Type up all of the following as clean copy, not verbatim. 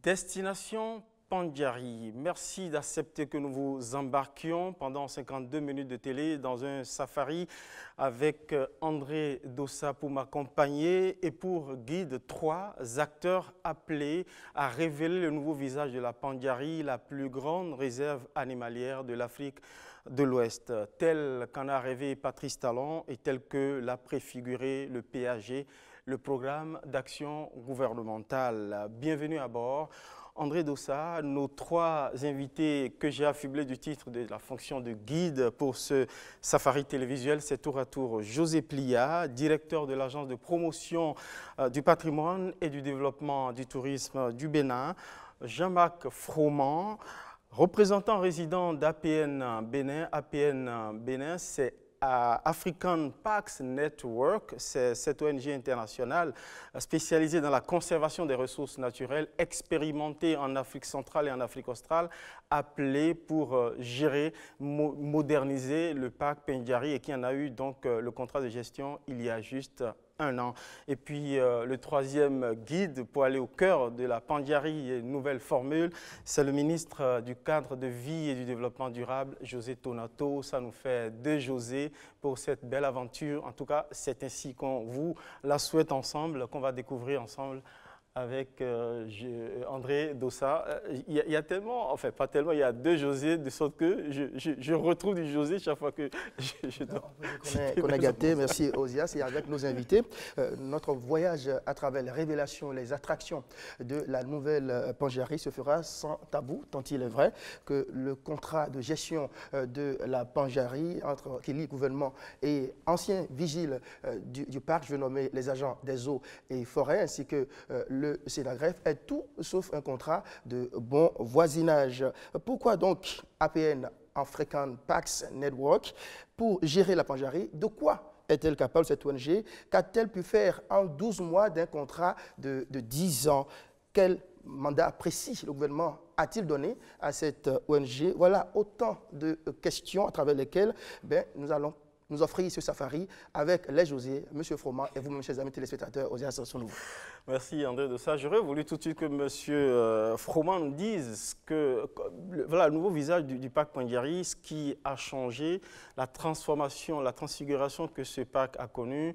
Destination Pandjari, merci d'accepter que nous vous embarquions pendant 52 minutes de télé dans un safari avec André Dossa pour m'accompagner et pour guide 3 acteurs appelés à révéler le nouveau visage de la Pandjari, la plus grande réserve animalière de l'Afrique de l'Ouest, tel qu'en a rêvé Patrice Talon et tel que l'a préfiguré le PAG, le programme d'action gouvernementale. Bienvenue à bord. André Dossa, nos 3 invités que j'ai affublés du titre de la fonction de guide pour ce safari télévisuel, c'est tour à tour José Plia, directeur de l'agence de promotion du patrimoine et du développement du tourisme du Bénin, Jean-Marc Froment, représentant résident d'APN Bénin. APN Bénin, c'est African Parks Network, c'est cette ONG internationale spécialisée dans la conservation des ressources naturelles, expérimentée en Afrique centrale et en Afrique australe, appelée pour gérer, moderniser le parc Pandjari et qui en a eu donc le contrat de gestion il y a juste 1 an. Et puis le 3e guide pour aller au cœur de la Pandjari, nouvelle formule, c'est le ministre du cadre de vie et du développement durable, José Tonato. Ça nous fait 2 José pour cette belle aventure. En tout cas, c'est ainsi qu'on vous la souhaite ensemble, qu'on va découvrir ensemble avec André Dossa. Il y a tellement, enfin pas tellement, il y a 2 José, de sorte que je retrouve du José chaque fois que je dois... Qu'on a gâté, merci Osias, et avec nos invités, notre voyage à travers les révélations, les attractions de la nouvelle Pandjari se fera sans tabou, tant il est vrai que le contrat de gestion de la Pandjari qui lie gouvernement et anciens vigiles du parc, je vais nommer les agents des eaux et forêts, ainsi que le Sénagreffe, est tout sauf un contrat de bon voisinage. Pourquoi donc APN, African Parks Network, pour gérer la Pandjari? De quoi est-elle capable, cette ONG? Qu'a-t-elle pu faire en 12 mois d'un contrat de 10 ans? Quel mandat précis le gouvernement a-t-il donné à cette ONG? Voilà autant de questions à travers lesquelles nous allons nous offrir ce safari avec les José, M. Froment et vous-même, chers amis téléspectateurs, aux Ascensions Nouveau. Merci André de ça. J'aurais voulu tout de suite que M. Froment nous dise que voilà, le nouveau visage du parc Pandjari, ce qui a changé, la transformation, la transfiguration que ce parc a connue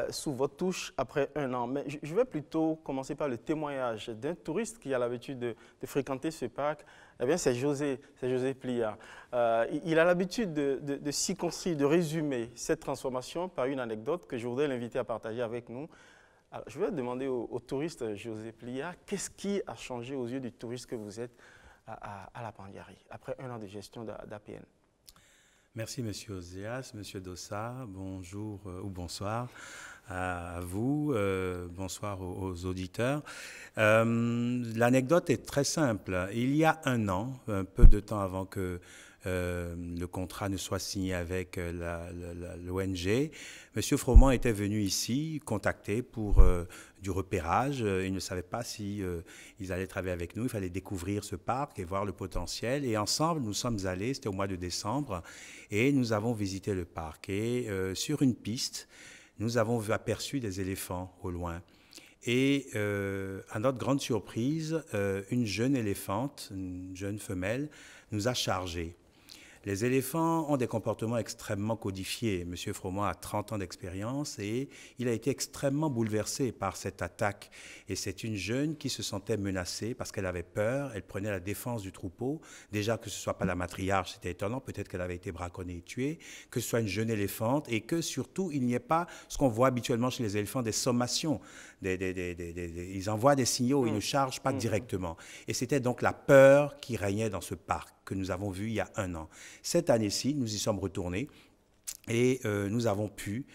sous votre touche après 1 an. Mais je vais plutôt commencer par le témoignage d'un touriste qui a l'habitude de fréquenter ce parc. Eh bien, c'est José Plia. Il a l'habitude de circonscrire, de résumer cette transformation par une anecdote que je voudrais l'inviter à partager avec nous. Alors, je vais demander au touriste José Plia, qu'est-ce qui a changé aux yeux du touriste que vous êtes à la Pandjari, après 1 an de gestion d'APN? Merci, Monsieur Osias, Monsieur Dossa. Bonjour ou bonsoir à vous. Bonsoir aux auditeurs. L'anecdote est très simple. Il y a 1 an, un peu de temps avant que le contrat ne soit signé avec l'ONG, M. Froment était venu ici contacter pour du repérage. Il ne savait pas si ils allaient travailler avec nous. Il fallait découvrir ce parc et voir le potentiel. Et ensemble, nous sommes allés, c'était au mois de décembre, et nous avons visité le parc. Et sur une piste, nous avons aperçu des éléphants au loin. Et à notre grande surprise, une jeune éléphante, une jeune femelle, nous a chargés. Les éléphants ont des comportements extrêmement codifiés. M. Froment a 30 ans d'expérience et il a été extrêmement bouleversé par cette attaque. Et c'est une jeune qui se sentait menacée parce qu'elle avait peur, elle prenait la défense du troupeau. Déjà que ce ne soit pas la matriarche, c'était étonnant, peut-être qu'elle avait été braconnée et tuée, que ce soit une jeune éléphante et que surtout il n'y ait pas ce qu'on voit habituellement chez les éléphants, des sommations. Ils envoient des signaux, ils ne chargent pas directement. Et c'était donc la peur qui régnait dans ce parc que nous avons vu il y a 1 an. Cette année-ci, nous y sommes retournés et nous avons pu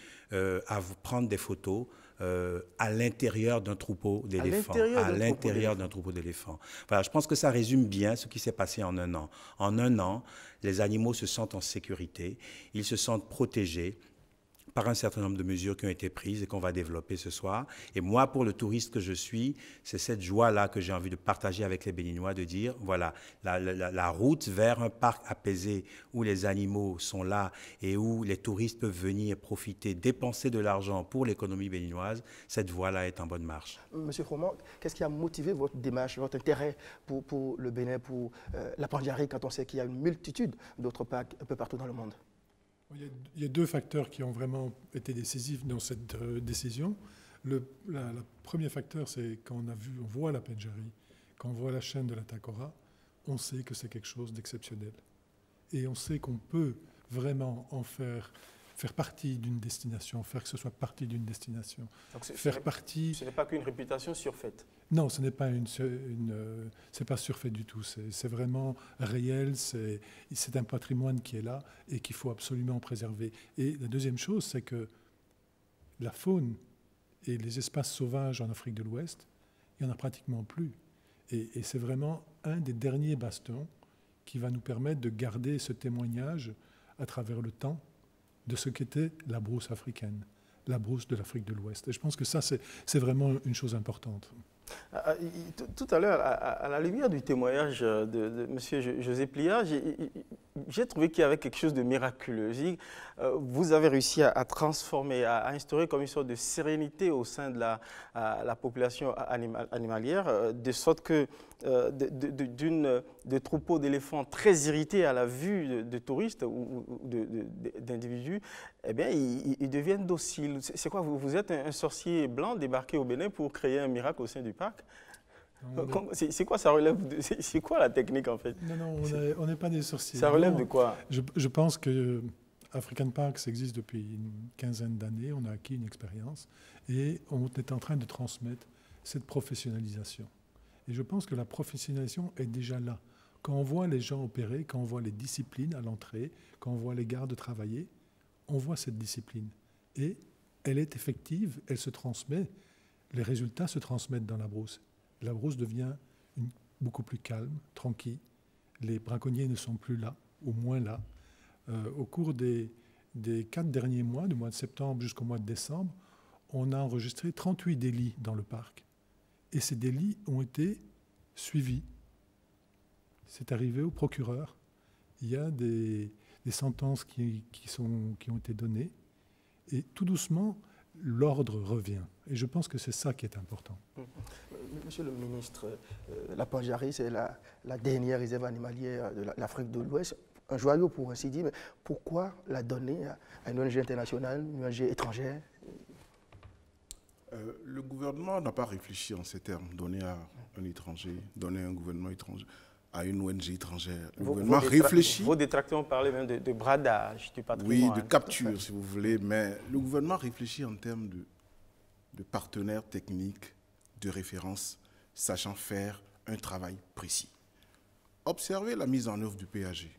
prendre des photos à l'intérieur d'un troupeau d'éléphants. À l'intérieur d'un troupeau d'éléphants. Voilà, je pense que ça résume bien ce qui s'est passé en 1 an. En 1 an, les animaux se sentent en sécurité, ils se sentent protégés par un certain nombre de mesures qui ont été prises et qu'on va développer ce soir. Et moi, pour le touriste que je suis, c'est cette joie-là que j'ai envie de partager avec les Béninois, de dire, voilà, la route vers un parc apaisé où les animaux sont là et où les touristes peuvent venir profiter, dépenser de l'argent pour l'économie béninoise, cette voie-là est en bonne marche. Monsieur Froment, qu'est-ce qui a motivé votre démarche, votre intérêt pour le Bénin, pour la Pandjari, quand on sait qu'il y a une multitude d'autres parcs un peu partout dans le monde? Il y a deux facteurs qui ont vraiment été décisifs dans cette décision. Le premier facteur, c'est quand on voit la Pandjari, quand on voit la chaîne de la Takora, on sait que c'est quelque chose d'exceptionnel. Et on sait qu'on peut vraiment en faire partie d'une destination, faire que ce soit partie d'une destination. Donc ce n'est pas qu'une réputation surfaite. Non, ce n'est pas c'est pas surfait du tout. C'est vraiment réel. C'est un patrimoine qui est là et qu'il faut absolument préserver. Et la deuxième chose, c'est que la faune et les espaces sauvages en Afrique de l'Ouest, il n'y en a pratiquement plus. Et c'est vraiment un des derniers bastons qui va nous permettre de garder ce témoignage à travers le temps de ce qu'était la brousse africaine, la brousse de l'Afrique de l'Ouest. Et je pense que ça, c'est vraiment une chose importante. Tout à l'heure, à la lumière du témoignage de M. José Plia, j'ai trouvé qu'il y avait quelque chose de miraculeux. Vous avez réussi à transformer, à instaurer comme une sorte de sérénité au sein de la population animalière, de sorte que de troupeaux d'éléphants très irrités à la vue de touristes ou d'individus, eh bien, ils deviennent dociles. C'est quoi, vous êtes un sorcier blanc débarqué au Bénin pour créer un miracle au sein du parc? C'est quoi, ça relève c'est quoi la technique en fait? Non, on n'est pas des sorciers. Ça relève de quoi? Je pense que African Parks existe depuis une quinzaine d'années, on a acquis une expérience et on est en train de transmettre cette professionnalisation. Et je pense que la professionnalisation est déjà là. Quand on voit les gens opérer, quand on voit les disciplines à l'entrée, quand on voit les gardes travailler, on voit cette discipline. Et elle est effective, elle se transmet, les résultats se transmettent dans la brousse. La brousse devient beaucoup plus calme, tranquille. Les braconniers ne sont plus là, au moins là. Au cours des 4 derniers mois, du mois de septembre jusqu'au mois de décembre, on a enregistré 38 délits dans le parc. Et ces délits ont été suivis. C'est arrivé au procureur. Il y a des sentences qui ont été données. Et tout doucement, l'ordre revient. Et je pense que c'est ça qui est important. Monsieur le ministre, la Pandjari, c'est la dernière réserve animalière de l'Afrique de l'Ouest. Un joyau, pour ainsi dire. Mais pourquoi la donner à une ONG internationale, une ONG étrangère? Le gouvernement n'a pas réfléchi en ces termes, donner à un étranger, donner à un gouvernement étranger, à une ONG étrangère. Le gouvernement réfléchit. Vos détracteurs ont parlé même de bradage du patrimoine. Oui, de capture, si vous voulez, mais le gouvernement réfléchit en termes de partenaires techniques, de référence, sachant faire un travail précis. Observez la mise en œuvre du PAG,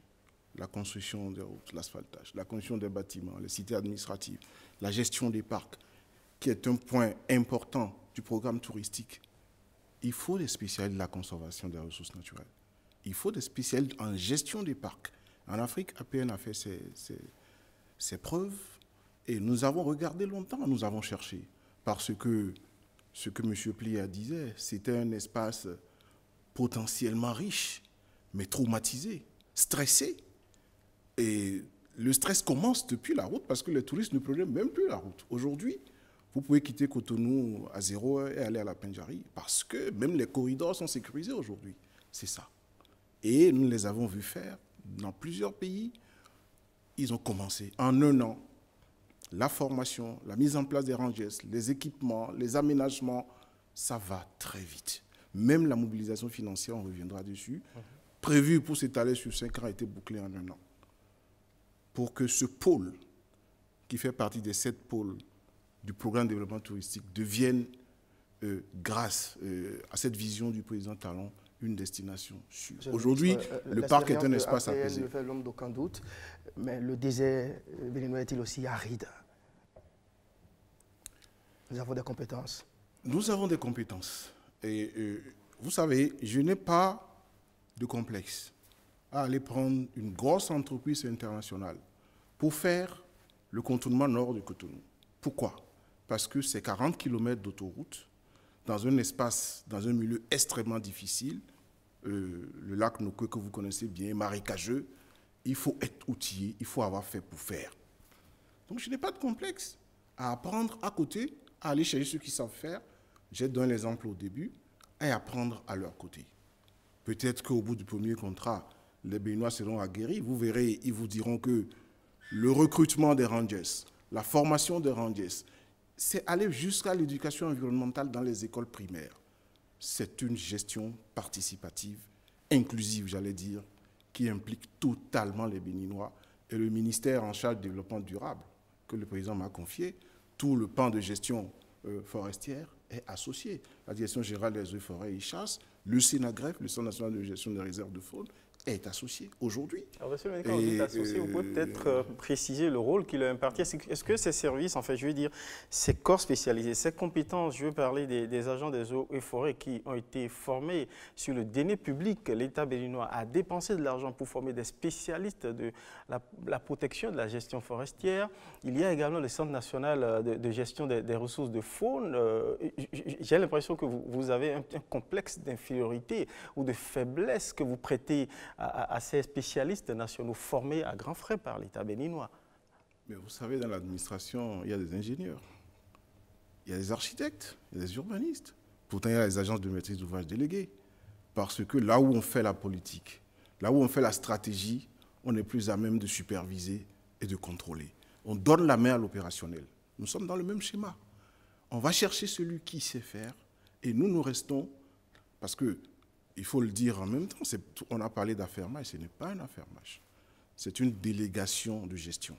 la construction des routes, l'asphaltage, la construction des bâtiments, les cités administratives, la gestion des parcs, qui est un point important du programme touristique. Il faut des spécialistes de la conservation des ressources naturelles. Il faut des spécialistes en gestion des parcs. En Afrique, APN a fait ses preuves et nous avons regardé longtemps, nous avons cherché. Parce que ce que M. Plia disait, c'était un espace potentiellement riche, mais traumatisé, stressé. Et le stress commence depuis la route parce que les touristes ne prennent même plus la route. Aujourd'hui, vous pouvez quitter Cotonou à 0 heure et aller à la Pandjari parce que même les corridors sont sécurisés aujourd'hui. C'est ça. Et nous les avons vus faire dans plusieurs pays. Ils ont commencé en un an. La formation, la mise en place des rangers, les équipements, les aménagements, ça va très vite. Même la mobilisation financière, on reviendra dessus, prévue pour s'étaler sur 5 ans, a été bouclée en un an. Pour que ce pôle, qui fait partie des 7 pôles du programme de développement touristique, devienne, grâce à cette vision du président Talon, une destination sûre. Aujourd'hui, le parc est un espace apaisé. Ne fait l'homme d'aucun doute, mais le désert béninois est-il aussi aride? Nous avons des compétences. Nous avons des compétences. Et vous savez, je n'ai pas de complexe à aller prendre une grosse entreprise internationale pour faire le contournement nord de Cotonou. Pourquoi? Parce que c'est 40 km d'autoroute dans un espace, dans un milieu extrêmement difficile. Le lac Nokwe que vous connaissez bien, marécageux. Il faut être outillé, il faut avoir fait pour faire. Donc je n'ai pas de complexe à apprendre à côté, à aller chercher ceux qui savent faire. J'ai donné l'exemple au début, et apprendre à leur côté. Peut-être qu'au bout du premier contrat, les Béninois seront aguerris. Vous verrez, ils vous diront que le recrutement des rangers, la formation des rangers, c'est aller jusqu'à l'éducation environnementale dans les écoles primaires. C'est une gestion participative, inclusive, j'allais dire, qui implique totalement les Béninois. Et le ministère en charge du développement durable, que le président m'a confié, tout le pan de gestion forestière est associé. La Direction générale des eaux et forêts et chasse, le Sénagref, le Centre national de gestion des réserves de faune, est associé aujourd'hui. Alors, monsieur le ministre, quand vous dites associé, vous pouvez peut-être préciser le rôle qu'il a imparti. Est-ce que ces services, en fait, je veux dire, ces corps spécialisés, ces compétences, je veux parler des agents des eaux et forêts qui ont été formés sur le denier public, l'État béninois a dépensé de l'argent pour former des spécialistes de la protection de la gestion forestière. Il y a également le Centre national de gestion des ressources de faune. J'ai l'impression que vous avez un complexe d'infériorité ou de faiblesse que vous prêtez à ces spécialistes nationaux formés à grands frais par l'État béninois. Mais vous savez, dans l'administration, il y a des ingénieurs, il y a des architectes, il y a des urbanistes. Pourtant, il y a les agences de maîtrise d'ouvrage déléguées. Parce que là où on fait la politique, là où on fait la stratégie, on est plus à même de superviser et de contrôler. On donne la main à l'opérationnel. Nous sommes dans le même schéma. On va chercher celui qui sait faire et nous restons, parce que il faut le dire en même temps, on a parlé d'affermage, ce n'est pas un affermage. C'est une délégation de gestion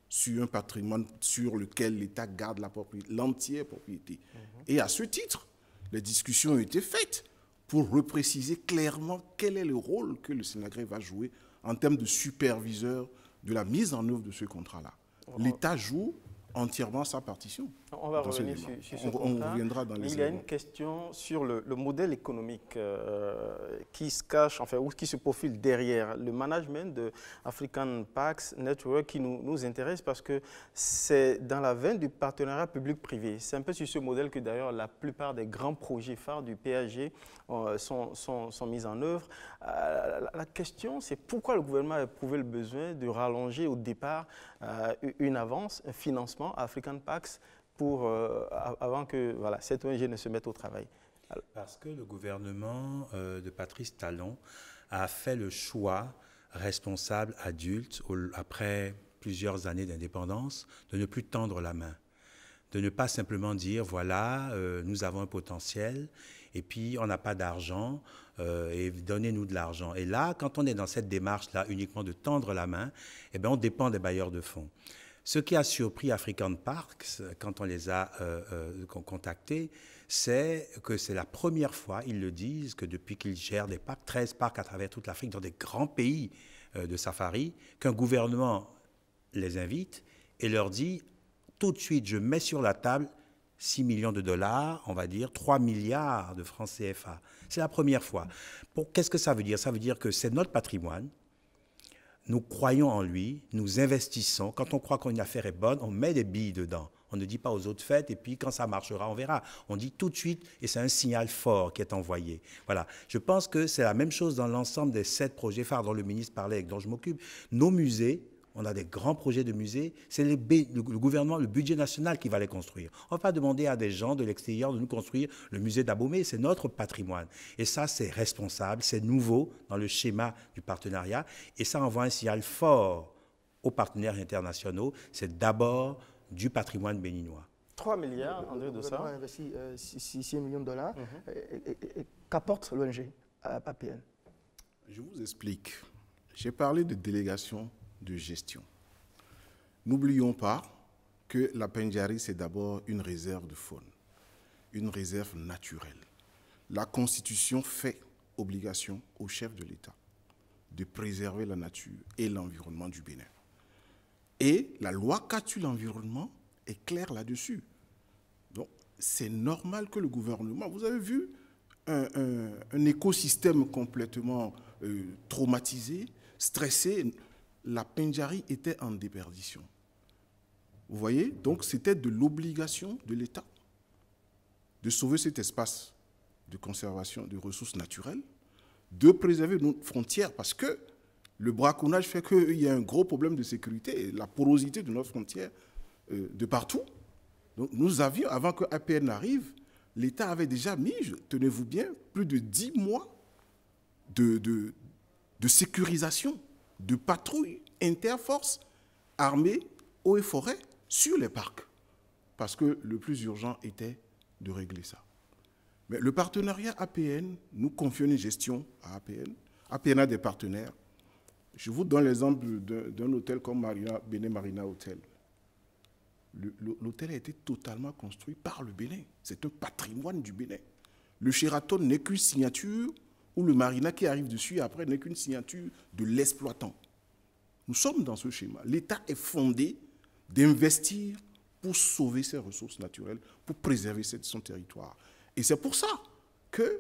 sur un patrimoine sur lequel l'État garde la propriété, l'entière propriété. Et à ce titre, les discussions ont été faites pour repréciser clairement quel est le rôle que le Sénagref va jouer en termes de superviseur de la mise en œuvre de ce contrat-là. L'État joue entièrement sa partition. On va revenir sur ce contrat. On reviendra dans les Il y a une question sur le modèle économique qui se cache, enfin, ou qui se profile derrière le management de African Parks Network qui nous intéresse parce que c'est dans la veine du partenariat public-privé. C'est un peu sur ce modèle que d'ailleurs la plupart des grands projets phares du PAG sont mis en œuvre. La question, c'est pourquoi le gouvernement a éprouvé le besoin de rallonger au départ une avance, un financement à African Parks avant que cette ONG ne se mette au travail. Parce que le gouvernement de Patrice Talon a fait le choix responsable, adulte, après plusieurs années d'indépendance, de ne plus tendre la main. De ne pas simplement dire, voilà, nous avons un potentiel, et puis on n'a pas d'argent, et donnez-nous de l'argent. Et là, quand on est dans cette démarche-là, uniquement de tendre la main, eh bien, on dépend des bailleurs de fonds. Ce qui a surpris African Parks, quand on les a contactés, c'est que c'est la première fois, ils le disent, que depuis qu'ils gèrent des parcs, 13 parcs à travers toute l'Afrique, dans des grands pays de safari, qu'un gouvernement les invite et leur dit, tout de suite, je mets sur la table 6 millions de dollars, on va dire 3 milliards de francs CFA. C'est la première fois. Qu'est-ce que ça veut dire? Ça veut dire que c'est notre patrimoine. Nous croyons en lui, nous investissons. Quand on croit qu'une affaire est bonne, on met des billes dedans. On ne dit pas aux autres faites et puis quand ça marchera, on verra. On dit tout de suite et c'est un signal fort qui est envoyé. Voilà. Je pense que c'est la même chose dans l'ensemble des 7 projets phares dont le ministre parlait et dont je m'occupe. Nos musées, on a des grands projets de musées, c'est le gouvernement, le budget national qui va les construire. On ne va pas demander à des gens de l'extérieur de nous construire le musée d'Abomey, c'est notre patrimoine. Et ça, c'est responsable, c'est nouveau dans le schéma du partenariat. Et ça envoie un signal fort aux partenaires internationaux. C'est d'abord du patrimoine béninois. 3 milliards, André Dossa. Le gouvernement a investi 6 millions de dollars. Qu'apporte l'ONG à PN? Je vous explique. J'ai parlé de délégation de gestion. N'oublions pas que la Pendjari, c'est d'abord une réserve de faune, une réserve naturelle. La Constitution fait obligation au chef de l'État de préserver la nature et l'environnement du Bénin. Et la loi Cadre l'environnement est claire là-dessus. Donc, c'est normal que le gouvernement, vous avez vu, un écosystème complètement traumatisé, stressé. La Pendjari était en déperdition. Vous voyez? Donc, c'était de l'obligation de l'État de sauver cet espace de conservation des ressources naturelles, de préserver nos frontières, parce que le braconnage fait qu'il y a un gros problème de sécurité, et la porosité de nos frontières de partout. Donc, nous avions, avant que APN arrive, l'État avait déjà mis, tenez-vous bien, plus de 10 mois de sécurisation, de patrouille interforces armées, eaux et forêts sur les parcs. Parce que le plus urgent était de régler ça. Mais le partenariat APN, nous confions une gestion à APN. APN a des partenaires. Je vous donne l'exemple d'un hôtel comme Bénin Marina Hotel. L'hôtel a été totalement construit par le Bénin. C'est un patrimoine du Bénin. Le Sheraton n'est qu'une signature, ou le Marina qui arrive dessus après n'est qu'une signature de l'exploitant. Nous sommes dans ce schéma. L'État est fondé d'investir pour sauver ses ressources naturelles, pour préserver son territoire. Et c'est pour ça que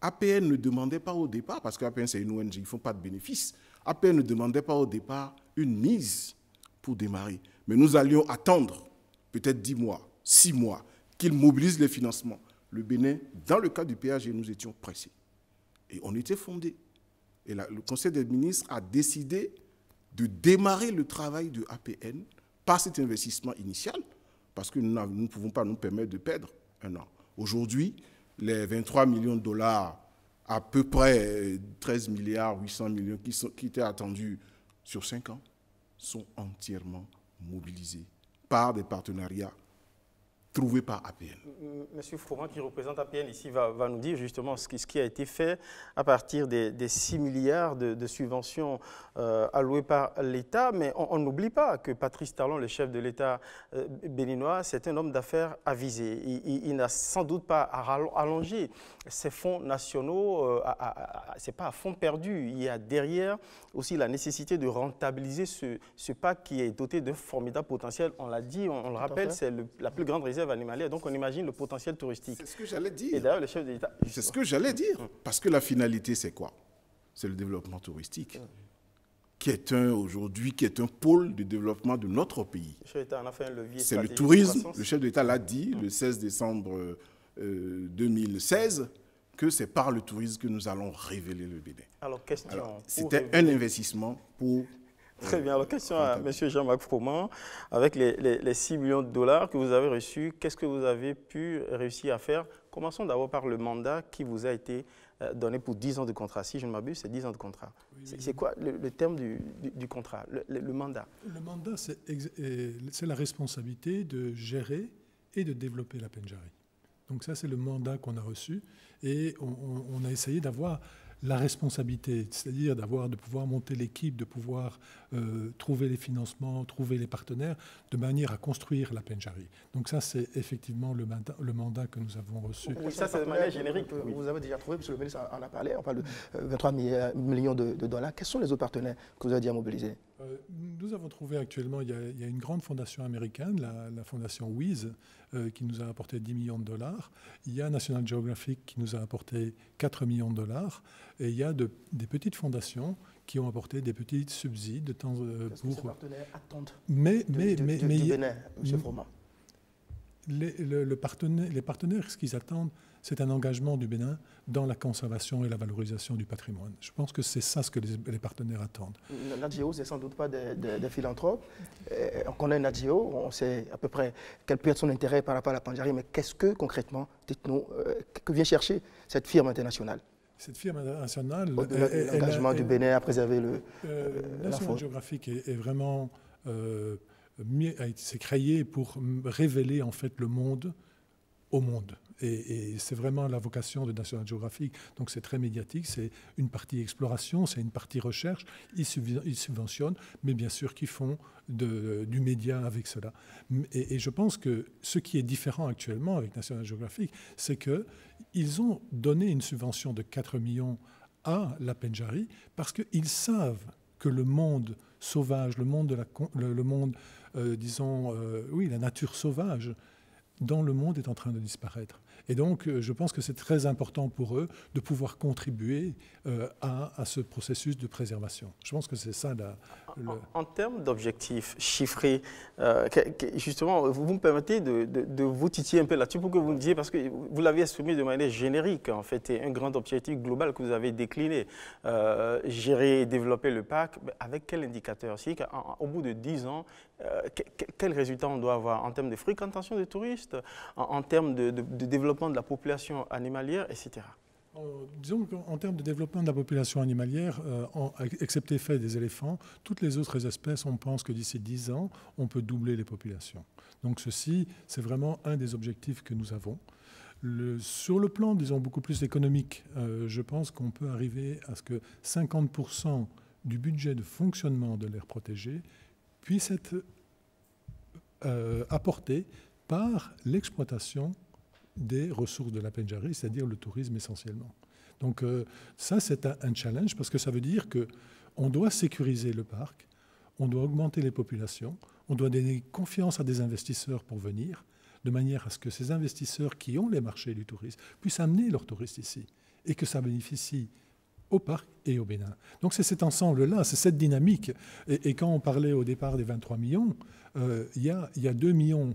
APN ne demandait pas au départ, parce qu'APN c'est une ONG, ils ne font pas de bénéfices, APN ne demandait pas au départ une mise pour démarrer. Mais nous allions attendre peut-être 10 mois, 6 mois, qu'ils mobilisent les financements. Le Bénin, dans le cas du PAG, nous étions pressés. Et on était fondés. Et le Conseil des ministres a décidé de démarrer le travail de APN par cet investissement initial, parce que nous ne pouvons pas nous permettre de perdre un an. Aujourd'hui, les 23 millions de dollars, à peu près 13 milliards 800 millions qui étaient attendus sur 5 ans, sont entièrement mobilisés par des partenariats trouvés par APN. Monsieur Froment, qui représente APN ici, va nous dire justement ce qui a été fait à partir des 6 milliards de subventions allouées par l'État. Mais on n'oublie pas que Patrice Talon, le chef de l'État béninois, c'est un homme d'affaires avisé. Il n'a sans doute pas allongé ces fonds nationaux. Ce n'est pas à fonds perdu. Il y a derrière aussi la nécessité de rentabiliser ce parc qui est doté d'un formidable potentiel. On l'a dit, on le rappelle, c'est la plus grande réserve animalière, donc on imagine le potentiel touristique. C'est ce que j'allais dire. Et d'ailleurs, le chef de l'État... C'est ce que j'allais dire, parce que la finalité, c'est quoi? C'est le développement touristique, qui est aujourd'hui un pôle de développement de notre pays. Le chef de l'État en a fait un levier. C'est le tourisme. Le chef de l'État l'a dit le 16 décembre 2016, que c'est par le tourisme que nous allons révéler le Bénin. Alors, question... C'était un investissement pour... Très bien. Alors, question à M. Jean-Marc Froment. Avec les 6 millions de dollars que vous avez reçus, qu'est-ce que vous avez pu réussir à faire? Commençons d'abord par le mandat qui vous a été donné pour 10 ans de contrat. Si je ne m'abuse, c'est 10 ans de contrat. Oui. C'est quoi le terme du contrat, le mandat? Le mandat, c'est la responsabilité de gérer et de développer la Pendjari. Donc ça, c'est le mandat qu'on a reçu. Et on a essayé d'avoir la responsabilité, c'est-à-dire de pouvoir monter l'équipe, de pouvoir trouver les financements, trouver les partenaires, de manière à construire la Pendjari. Donc ça, c'est effectivement le mandat que nous avons reçu. Oui, ça, c'est de manière générique. Vous avez déjà trouvé, parce que le ministre en a parlé, on parle de 23 millions de dollars. Quels sont les autres partenaires que vous avez déjà mobilisés? Nous avons trouvé actuellement, il y a une grande fondation américaine, la fondation WISE, qui nous a apporté 10 millions de dollars. Il y a National Geographic qui nous a apporté 4 millions de dollars. Et il y a des petites fondations qui ont apporté des petits subsides de temps Qu'est-ce que ces partenaires attendent du Bénin, M. Froment? Les partenaires, ce qu'ils attendent, c'est un engagement du Bénin dans la conservation et la valorisation du patrimoine. Je pense que c'est ça ce que les partenaires attendent. NatGeo, ce n'est sans doute pas des philanthropes. On connaît NatGeo, on sait à peu près quel peut être son intérêt par rapport à la Pendjari, mais qu'est-ce que concrètement, dites-nous, que vient chercher cette firme internationale? Cette firme internationale... L'engagement du Bénin à préserver National Geographic est vraiment... s'est créé pour révéler en fait le monde au monde. Et c'est vraiment la vocation de National Geographic. Donc c'est très médiatique, c'est une partie exploration, c'est une partie recherche. Ils subventionnent, mais bien sûr qu'ils font du média avec cela. Et je pense que ce qui est différent actuellement avec National Geographic, c'est qu'ils ont donné une subvention de 4 millions à la Pendjari parce qu'ils savent que le monde sauvage, la nature sauvage dans le monde est en train de disparaître. Et donc, je pense que c'est très important pour eux de pouvoir contribuer à ce processus de préservation. Je pense que c'est ça En termes d'objectifs chiffrés, justement, vous me permettez de vous titiller un peu là-dessus pour que vous me disiez, parce que vous l'avez exprimé de manière générique, en fait, et un grand objectif global que vous avez décliné, gérer et développer le parc, avec quel indicateur? Au bout de 10 ans, quel résultat on doit avoir en termes de fréquentation de touristes, en termes de développement de la population animalière, etc. Disons qu'en termes de développement de la population animalière, excepté fait des éléphants, toutes les autres espèces, on pense que d'ici 10 ans, on peut doubler les populations. Donc ceci, c'est vraiment un des objectifs que nous avons. Sur le plan, disons, beaucoup plus économique, je pense qu'on peut arriver à ce que 50% du budget de fonctionnement de l'aire protégée puisse être apporté par l'exploitation des ressources de la Pendjari, c'est-à-dire le tourisme essentiellement. Donc ça, c'est un challenge parce que ça veut dire qu'on doit sécuriser le parc, on doit augmenter les populations, on doit donner confiance à des investisseurs pour venir, de manière à ce que ces investisseurs qui ont les marchés du tourisme puissent amener leurs touristes ici et que ça bénéficie au parc et au Bénin. Donc c'est cet ensemble-là, c'est cette dynamique. Et quand on parlait au départ des 23 millions, il y a 2 millions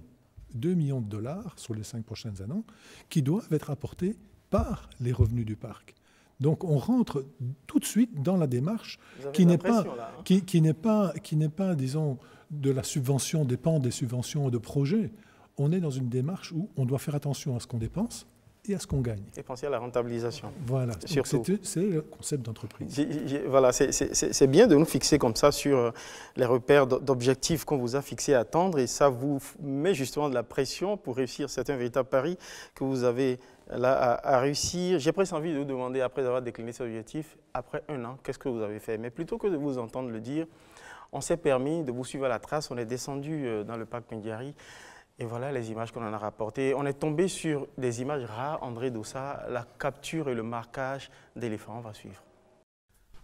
de dollars sur les 5 prochaines années qui doivent être apportés par les revenus du parc. Donc on rentre tout de suite dans la démarche qui n'est pas, disons, de la subvention, dépend des subventions de projets. On est dans une démarche où on doit faire attention à ce qu'on dépense et à ce qu'on gagne. Et penser à la rentabilisation. Voilà, c'est le concept d'entreprise. Voilà, c'est bien de nous fixer comme ça sur les repères d'objectifs qu'on vous a fixés à atteindre et ça vous met justement de la pression pour réussir certains véritables paris que vous avez là à réussir. J'ai presque envie de vous demander, après avoir décliné ces objectifs, après 1 an, qu'est-ce que vous avez fait? Mais plutôt que de vous entendre le dire, on s'est permis de vous suivre à la trace, on est descendu dans le parc Pendjari. Et voilà les images qu'on en a rapportées. On est tombé sur des images rares, André Dossa, la capture et le marquage d'éléphants. On va suivre.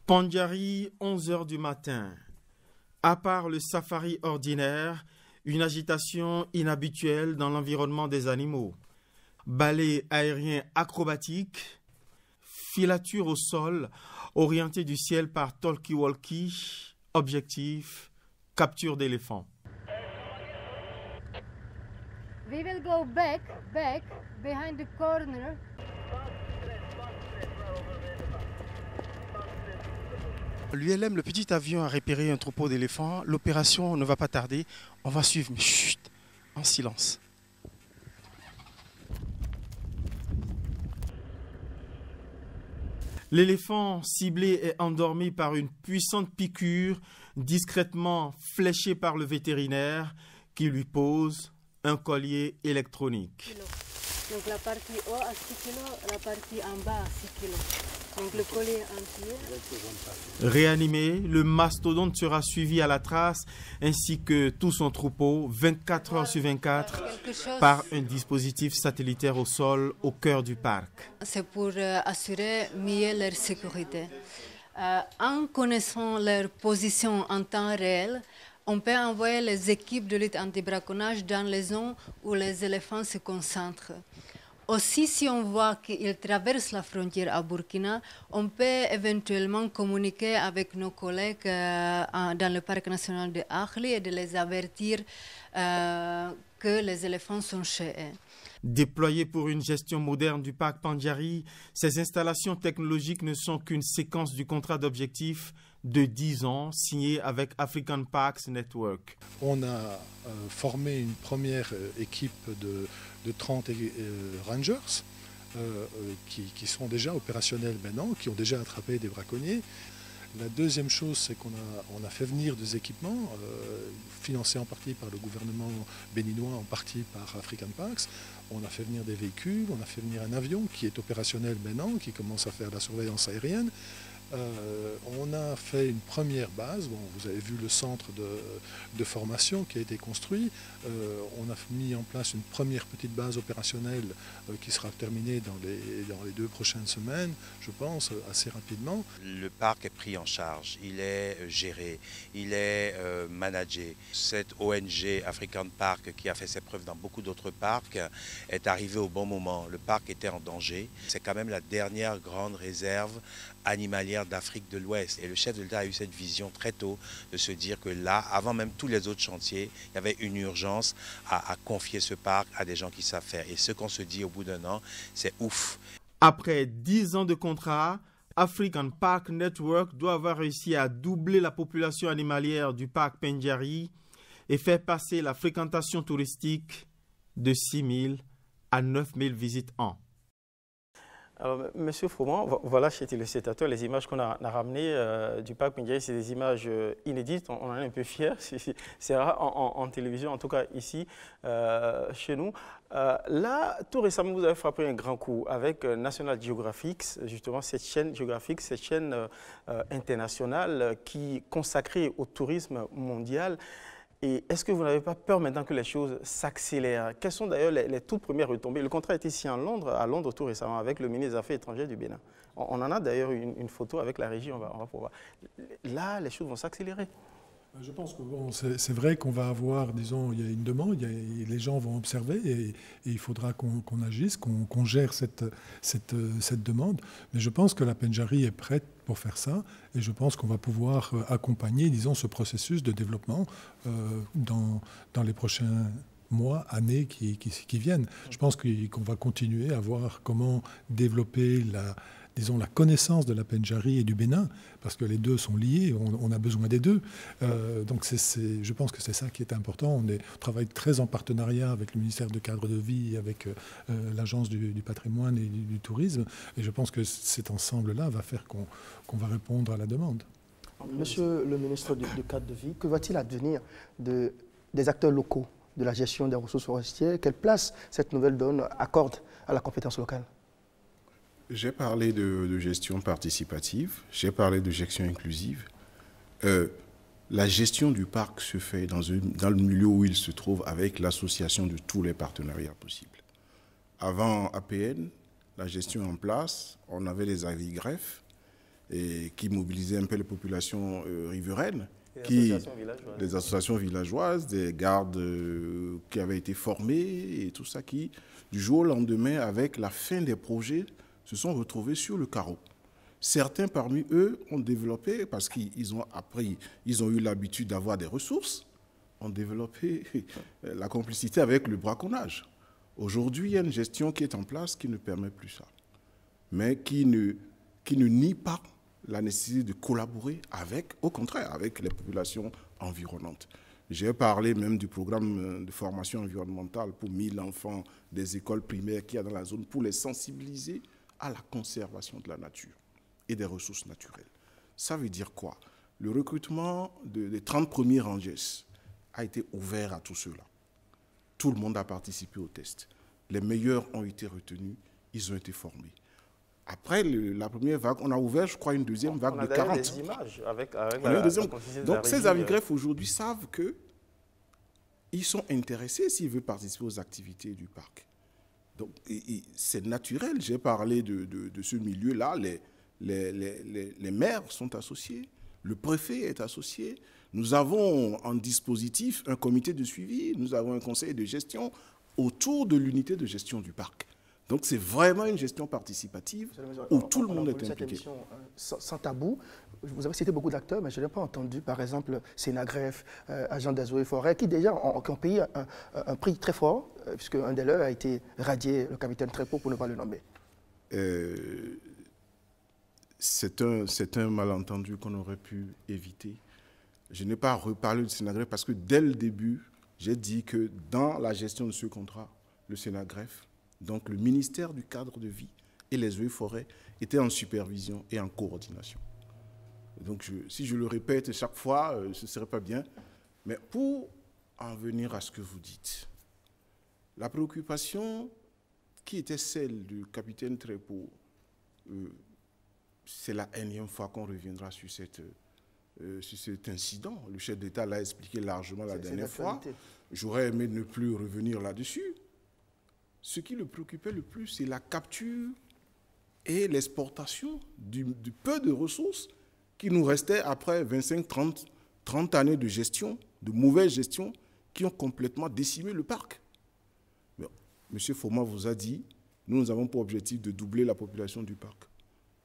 Pendjari, 11h du matin. À part le safari ordinaire, une agitation inhabituelle dans l'environnement des animaux. Balai aérien acrobatique, filature au sol, orientée du ciel par talkie-walkie, objectif, capture d'éléphants. We will go back, behind the corner. L'ULM, le petit avion, a repéré un troupeau d'éléphants. L'opération ne va pas tarder. On va suivre, mais chut, en silence. L'éléphant ciblé est endormi par une puissante piqûre, discrètement fléchée par le vétérinaire qui lui pose un collier électronique. Donc la partie haut à 6 kg, la partie en bas à 6 kg. Donc le collier entier. Réanimé, le mastodonte sera suivi à la trace ainsi que tout son troupeau 24 heures sur 24 par un dispositif satellitaire au sol au cœur du parc. C'est pour assurer mieux leur sécurité. En connaissant leur position en temps réel, on peut envoyer les équipes de lutte anti-braconnage dans les zones où les éléphants se concentrent. Aussi, si on voit qu'ils traversent la frontière à Burkina, on peut éventuellement communiquer avec nos collègues dans le parc national de Ahli et de les avertir que les éléphants sont chez eux. Déployées pour une gestion moderne du parc Pendjari, ces installations technologiques ne sont qu'une séquence du contrat d'objectifs de 10 ans signé avec African Parks Network. On a formé une première équipe de 30 rangers qui sont déjà opérationnels maintenant, qui ont déjà attrapé des braconniers. La deuxième chose, c'est qu'on a fait venir des équipements financés en partie par le gouvernement béninois, en partie par African Parks. On a fait venir des véhicules, on a fait venir un avion qui est opérationnel maintenant, qui commence à faire la surveillance aérienne. On a fait une première base. Bon, vous avez vu le centre de formation qui a été construit. On a mis en place une première petite base opérationnelle qui sera terminée dans les 2 prochaines semaines, je pense, assez rapidement. Le parc est pris en charge, il est géré, il est managé. Cette ONG African Park, qui a fait ses preuves dans beaucoup d'autres parcs, est arrivée au bon moment. Le parc était en danger. C'est quand même la dernière grande réserve animalière d'Afrique de l'Ouest. Et le chef de l'État a eu cette vision très tôt de se dire que là, avant même tous les autres chantiers, il y avait une urgence à confier ce parc à des gens qui savent faire. Et ce qu'on se dit au bout d'un an, c'est ouf. Après 10 ans de contrat, African Park Network doit avoir réussi à doubler la population animalière du parc Pendjari et faire passer la fréquentation touristique de 6 000 à 9 000 visites an. Alors, Monsieur Froment, voilà chez Téléspectateurs les images qu'on a ramenées du parc Pendjari. C'est des images inédites, on en est un peu fiers. C'est rare en télévision, en tout cas ici, chez nous. Là, tout récemment, vous avez frappé un grand coup avec National Geographic, justement cette chaîne géographique, cette chaîne internationale qui est consacrée au tourisme mondial. Et est-ce que vous n'avez pas peur maintenant que les choses s'accélèrent? Quelles sont d'ailleurs les toutes premières retombées? Le contrat a été signé à Londres tout récemment avec le ministre des Affaires étrangères du Bénin. On en a d'ailleurs une photo avec la régie, on va pouvoir. Là, les choses vont s'accélérer. Je pense que bon, c'est vrai qu'on va avoir, disons, il y a une demande, les gens vont observer et il faudra qu'on agisse, qu'on gère cette demande. Mais je pense que la Pendjari est prête pour faire ça et je pense qu'on va pouvoir accompagner, disons, ce processus de développement dans les prochains mois, années qui viennent. Je pense qu'on va continuer à voir comment développer la connaissance de la Pendjari et du Bénin, parce que les deux sont liés, on a besoin des deux. Donc je pense que c'est ça qui est important. On travaille très en partenariat avec le ministère du Cadre de Vie, avec l'Agence du patrimoine et du tourisme, et je pense que cet ensemble-là va faire qu'on va répondre à la demande. Monsieur le ministre du Cadre de Vie, que va-t-il advenir des acteurs locaux de la gestion des ressources forestières? Quelle place cette nouvelle donne accorde à la compétence locale? J'ai parlé de gestion participative, j'ai parlé de gestion inclusive. La gestion du parc se fait dans le milieu où il se trouve avec l'association de tous les partenariats possibles. Avant APN, la gestion en place, on avait les avigreffes qui mobilisaient un peu les populations riveraines, des associations villageoises, des gardes qui avaient été formés et tout ça qui, du jour au lendemain, avec la fin des projets, se sont retrouvés sur le carreau. Certains parmi eux ont développé, parce qu'ils ont appris, ils ont eu l'habitude d'avoir des ressources, ont développé la complicité avec le braconnage. Aujourd'hui, il y a une gestion qui est en place qui ne permet plus ça, mais qui ne nie pas la nécessité de collaborer au contraire, avec les populations environnantes. J'ai parlé même du programme de formation environnementale pour 1000 enfants des écoles primaires qu'il y a dans la zone pour les sensibiliser à la conservation de la nature et des ressources naturelles. Ça veut dire quoi? Le recrutement des 30 premiers rangers a été ouvert à tous ceux-là. Tout le monde a participé au test. Les meilleurs ont été retenus, ils ont été formés. Après la première vague, on a ouvert, je crois, une deuxième vague de 40. Des images avec Donc ces avigreffes aujourd'hui savent qu'ils sont intéressés s'ils veulent participer aux activités du parc. Donc, c'est naturel. J'ai parlé de ce milieu-là. Les maires sont associés. Le préfet est associé. Nous avons en dispositif un comité de suivi. Nous avons un conseil de gestion autour de l'unité de gestion du parc. Donc, c'est vraiment une gestion participative où tout le monde est impliqué. Émission, sans tabou, vous avez cité beaucoup d'acteurs, mais je n'ai pas entendu, par exemple, Sénagreffe, Agent des eaux et forêts, qui déjà ont payé un prix très fort, puisque un des leurs a été radié, le capitaine Trépeau, pour ne pas le nommer. C'est un malentendu qu'on aurait pu éviter. Je n'ai pas reparlé de Sénagreffe parce que dès le début, j'ai dit que dans la gestion de ce contrat, le Sénagreffe, donc le ministère du Cadre de Vie et les eaux et forêts étaient en supervision et en coordination. Donc si je le répète chaque fois, ce ne serait pas bien. Mais pour en venir à ce que vous dites, la préoccupation qui était celle du capitaine Trépeau c'est la énième fois qu'on reviendra sur cet incident. Le chef d'État l'a expliqué largement la dernière fois. J'aurais aimé ne plus revenir là-dessus. Ce qui le préoccupait le plus, c'est la capture et l'exportation du peu de ressources qui nous restaient après 25, 30 années de gestion, de mauvaise gestion, qui ont complètement décimé le parc. M. Froment vous a dit, nous avons pour objectif de doubler la population du parc.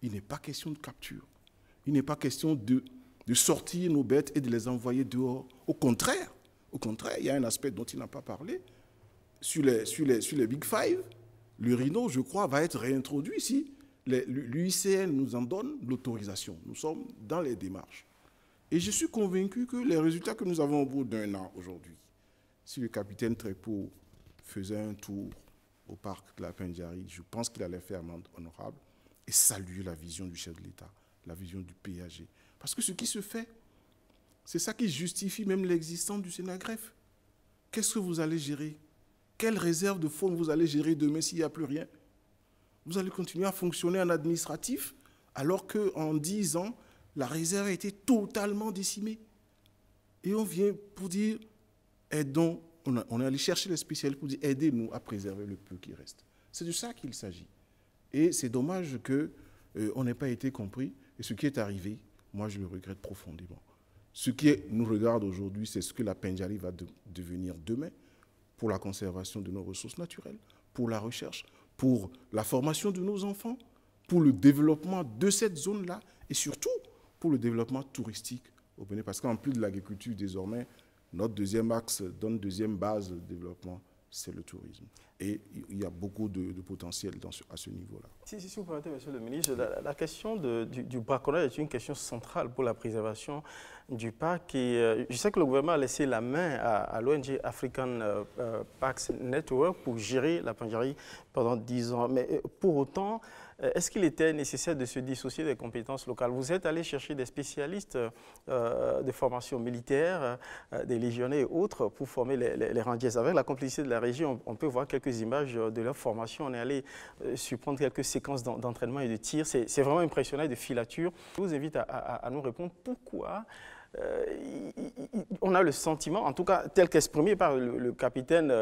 Il n'est pas question de capture. Il n'est pas question de sortir nos bêtes et de les envoyer dehors. Au contraire, il y a un aspect dont il n'a pas parlé. Sur les Big Five, le rhino, je crois, va être réintroduit ici. L'UICN nous en donne l'autorisation. Nous sommes dans les démarches. Et je suis convaincu que les résultats que nous avons au bout d'un an aujourd'hui, si le capitaine Trépeau faisait un tour au parc de la Pendjari, je pense qu'il allait faire amende honorable et saluer la vision du chef de l'État, la vision du PAG. Parce que ce qui se fait, c'est ça qui justifie même l'existence du Sénagreffe. Qu'est-ce que vous allez gérer? Quelle réserve de fonds vous allez gérer demain s'il n'y a plus rien? Vous allez continuer à fonctionner en administratif alors qu'en 10 ans, la réserve a été totalement décimée. Et on vient pour dire, aidons, on est allé chercher les spécialistes pour dire, aidez-nous à préserver le peu qui reste. C'est de ça qu'il s'agit. Et c'est dommage qu'on n'ait pas été compris. Et ce qui est arrivé, moi je le regrette profondément. Ce qui nous regarde aujourd'hui, c'est ce que la Pendjari va devenir demain pour la conservation de nos ressources naturelles, pour la recherche, pour la formation de nos enfants, pour le développement de cette zone-là et surtout pour le développement touristique au Bénin. Parce qu'en plus de l'agriculture, désormais, notre deuxième axe, notre deuxième base de développement, c'est le tourisme. Et il y a beaucoup de potentiel à ce niveau-là. Si vous permettez, Monsieur le ministre, la question du braconnage est une question centrale pour la préservation du parc. Et, je sais que le gouvernement a laissé la main à l'ONG African Parks Network pour gérer la Pendjari pendant 10 ans. Mais pour autant, est-ce qu'il était nécessaire de se dissocier des compétences locales? Vous êtes allé chercher des spécialistes de formation militaire, des légionnaires et autres pour former les rangers. Avec la complicité de la région, on peut voir quelques images de leur formation. On est allé surprendre quelques séquences d'entraînement et de tir. C'est vraiment impressionnant et de filature. Je vous invite à nous répondre pourquoi on a le sentiment, en tout cas tel qu'exprimé par le capitaine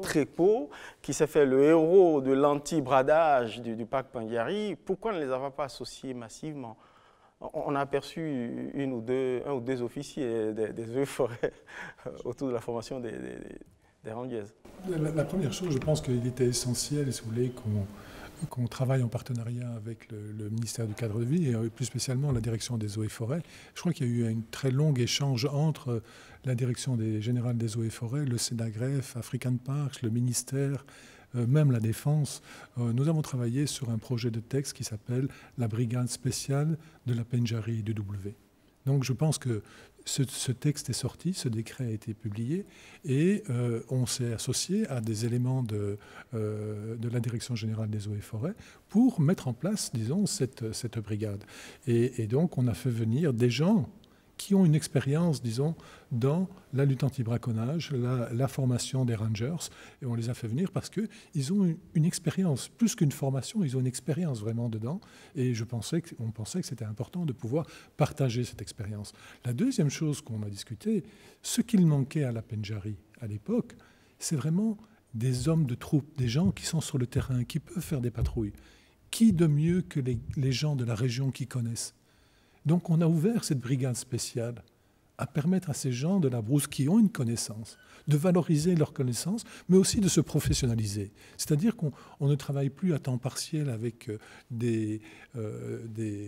Trépeau, qui s'est fait le héros de l'anti-bradage du parc Pendjari, pourquoi on ne les a pas associés massivement? On a aperçu un ou deux officiers des eaux-et-forêts autour de la formation des rangers. La première chose, je pense qu'il était essentiel, si vous voulez, qu'on travaille en partenariat avec le ministère du Cadre de Vie et plus spécialement la direction des eaux et forêts. Je crois qu'il y a eu un très long échange entre la direction générale des eaux et forêts, le Sénagreffe, African Parks, le ministère, même la Défense. Nous avons travaillé sur un projet de texte qui s'appelle la Brigade spéciale de la Pendjari de W. Donc je pense que ce texte est sorti, ce décret a été publié et on s'est associé à des éléments de la Direction générale des eaux et forêts pour mettre en place, disons, cette brigade. Et donc on a fait venir des gens qui ont une expérience, disons, dans la lutte anti-braconnage, la formation des rangers, et on les a fait venir parce qu'ils ont une expérience, plus qu'une formation, ils ont une expérience vraiment dedans, et on pensait que c'était important de pouvoir partager cette expérience. La deuxième chose qu'on a discuté, ce qu'il manquait à la Pendjari à l'époque, c'est vraiment des hommes de troupe, des gens qui sont sur le terrain, qui peuvent faire des patrouilles. Qui de mieux que les gens de la région qui connaissent? Donc on a ouvert cette brigade spéciale à permettre à ces gens de la brousse qui ont une connaissance, de valoriser leur connaissance, mais aussi de se professionnaliser. C'est-à-dire qu'on ne travaille plus à temps partiel avec des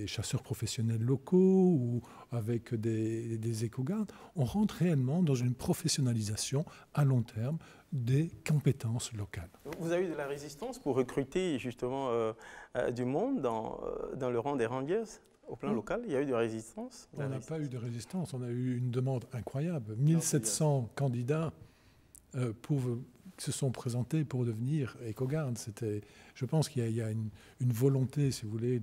chasseurs professionnels locaux ou avec des éco-gardes. On rentre réellement dans une professionnalisation à long terme des compétences locales. Vous avez eu de la résistance pour recruter justement du monde dans le rang des rangers? Au plan local, il y a eu de résistance? On n'a pas eu de résistance, on a eu une demande incroyable. 1700 candidats se sont présentés pour devenir éco-gardes. Je pense qu'il y a une volonté, si vous voulez,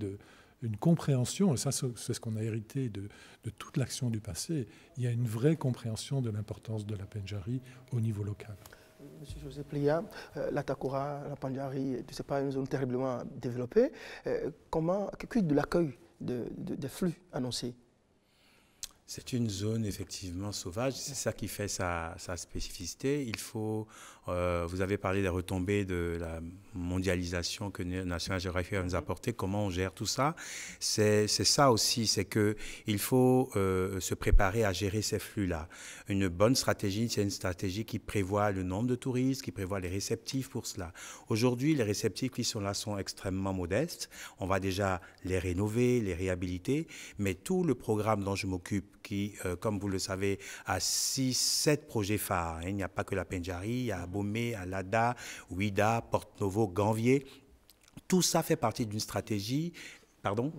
une compréhension, et ça c'est ce qu'on a hérité de toute l'action du passé. Il y a une vraie compréhension de l'importance de la Pendjari au niveau local. Monsieur José Plia, la Takora, la Pandjari, ce n'est pas une zone terriblement développée. Quid de l'accueil des flux annoncés? C'est une zone effectivement sauvage, c'est ça qui fait sa spécificité. Il faut, vous avez parlé des retombées de la mondialisation que National Geographic va nous apporter, comment on gère tout ça. C'est ça aussi, c'est qu'il faut se préparer à gérer ces flux-là. Une bonne stratégie, c'est une stratégie qui prévoit le nombre de touristes, qui prévoit les réceptifs pour cela. Aujourd'hui, les réceptifs qui sont là sont extrêmement modestes. On va déjà les rénover, les réhabiliter, mais tout le programme dont je m'occupe, qui, comme vous le savez, a 6-7 projets phares. Il n'y a pas que la Pendjari, il y a Abomey, Alada, Ouida, Porto-Novo, Ganvier. Tout ça fait partie d'une stratégie. Pardon?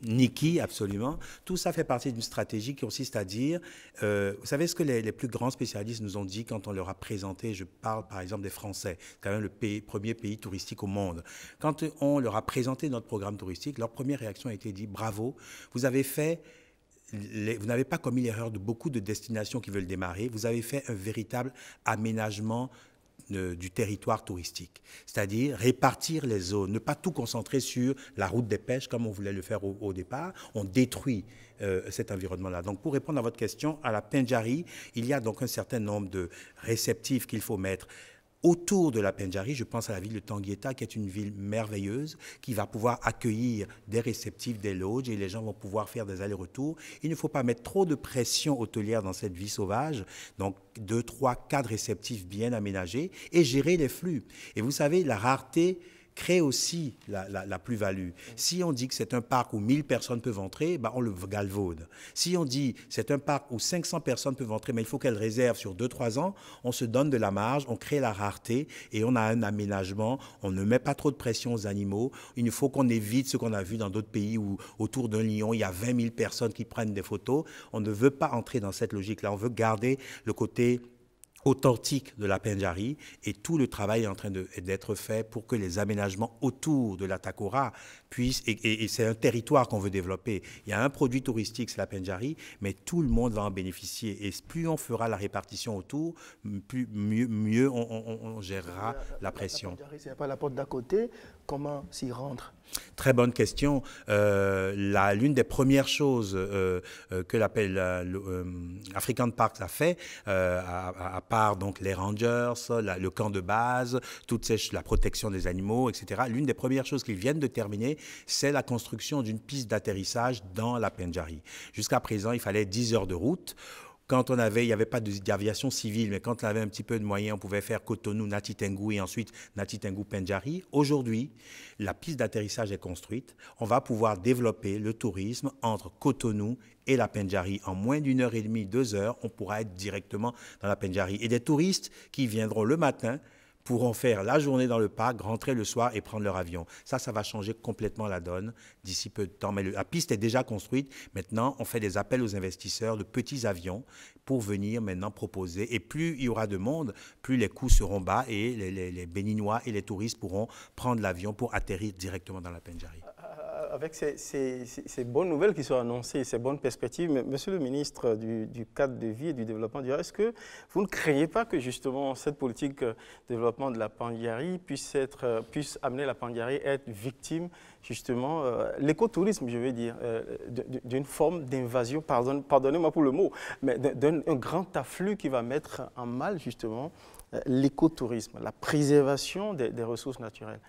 Niki, absolument. Tout ça fait partie d'une stratégie qui consiste à dire, vous savez ce que les plus grands spécialistes nous ont dit quand on leur a présenté, je parle par exemple des Français, c'est quand même le premier pays touristique au monde. Quand on leur a présenté notre programme touristique, leur première réaction a été dit, bravo, vous avez fait... Vous n'avez pas commis l'erreur de beaucoup de destinations qui veulent démarrer. Vous avez fait un véritable aménagement du territoire touristique. C'est-à-dire répartir les zones, ne pas tout concentrer sur la route des pêches comme on voulait le faire au départ. On détruit cet environnement-là. Donc, pour répondre à votre question, à la Pendjari, il y a donc un certain nombre de réceptifs qu'il faut mettre autour de la Pendjari. Je pense à la ville de Tanguieta, qui est une ville merveilleuse, qui va pouvoir accueillir des réceptifs, des lodges, et les gens vont pouvoir faire des allers-retours. Il ne faut pas mettre trop de pression hôtelière dans cette vie sauvage. Donc, 2, 3, 4 réceptifs bien aménagés et gérer les flux. Et vous savez, la rareté crée aussi la plus-value. Si on dit que c'est un parc où 1000 personnes peuvent entrer, ben on le galvaude. Si on dit que c'est un parc où 500 personnes peuvent entrer, mais il faut qu'elles réservent sur 2-3 ans, on se donne de la marge, on crée la rareté et on a un aménagement. On ne met pas trop de pression aux animaux. Il faut qu'on évite ce qu'on a vu dans d'autres pays où autour d'un lion, il y a 20 000 personnes qui prennent des photos. On ne veut pas entrer dans cette logique-là. On veut garder le côté authentique de la Pendjari, et tout le travail est en train d'être fait pour que les aménagements autour de la Takora puissent, et c'est un territoire qu'on veut développer. Il y a un produit touristique, c'est la Pendjari, mais tout le monde va en bénéficier, et plus on fera la répartition autour, mieux on gérera la pression. La Pendjari, c'est pas la porte d'à côté, comment s'y rendre? Très bonne question. L'une des premières choses que African Parks a fait, à part donc les rangers, le camp de base, la protection des animaux, etc. L'une des premières choses qu'ils viennent de terminer, c'est la construction d'une piste d'atterrissage dans la Pendjari. Jusqu'à présent, il fallait 10 heures de route. Quand il n'y avait pas d'aviation civile, mais quand on avait un petit peu de moyens, on pouvait faire Cotonou, Nati Tengou et ensuite Nati Tengou Pendjari. Aujourd'hui, la piste d'atterrissage est construite. On va pouvoir développer le tourisme entre Cotonou et la Pendjari. En moins d'1 heure et demie, 2 heures, on pourra être directement dans la Pendjari. Et des touristes qui viendront le matin pourront faire la journée dans le parc, rentrer le soir et prendre leur avion. Ça va changer complètement la donne d'ici peu de temps. Mais la piste est déjà construite. Maintenant, on fait des appels aux investisseurs de petits avions pour venir maintenant proposer. Et plus il y aura de monde, plus les coûts seront bas et les Béninois et les touristes pourront prendre l'avion pour atterrir directement dans la Pendjari. Avec ces bonnes nouvelles qui sont annoncées, ces bonnes perspectives, Monsieur le ministre du cadre de vie et du développement durable, est-ce que vous ne craignez pas que justement cette politique de développement de la Pendjari puisse amener la Pendjari à être victime justement, l'écotourisme, je veux dire, d'une forme d'invasion, pardonnez-moi pour le mot, mais d'un grand afflux qui va mettre en mal justement l'écotourisme, la préservation des ressources naturelles?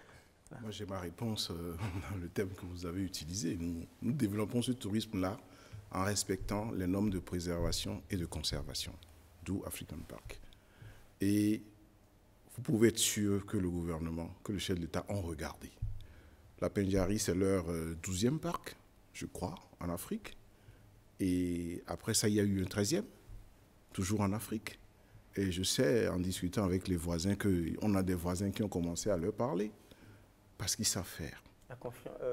Moi, j'ai ma réponse dans le thème que vous avez utilisé. Nous développons ce tourisme-là en respectant les normes de préservation et de conservation, d'où African Park. Et vous pouvez être sûr que le gouvernement, que le chef de l'État ont regardé. La Pendjari, c'est leur 12e parc, je crois, en Afrique. Et après ça, il y a eu un 13e, toujours en Afrique. Et je sais, en discutant avec les voisins, qu'on a des voisins qui ont commencé à leur parler. Parce qu'ils savent faire.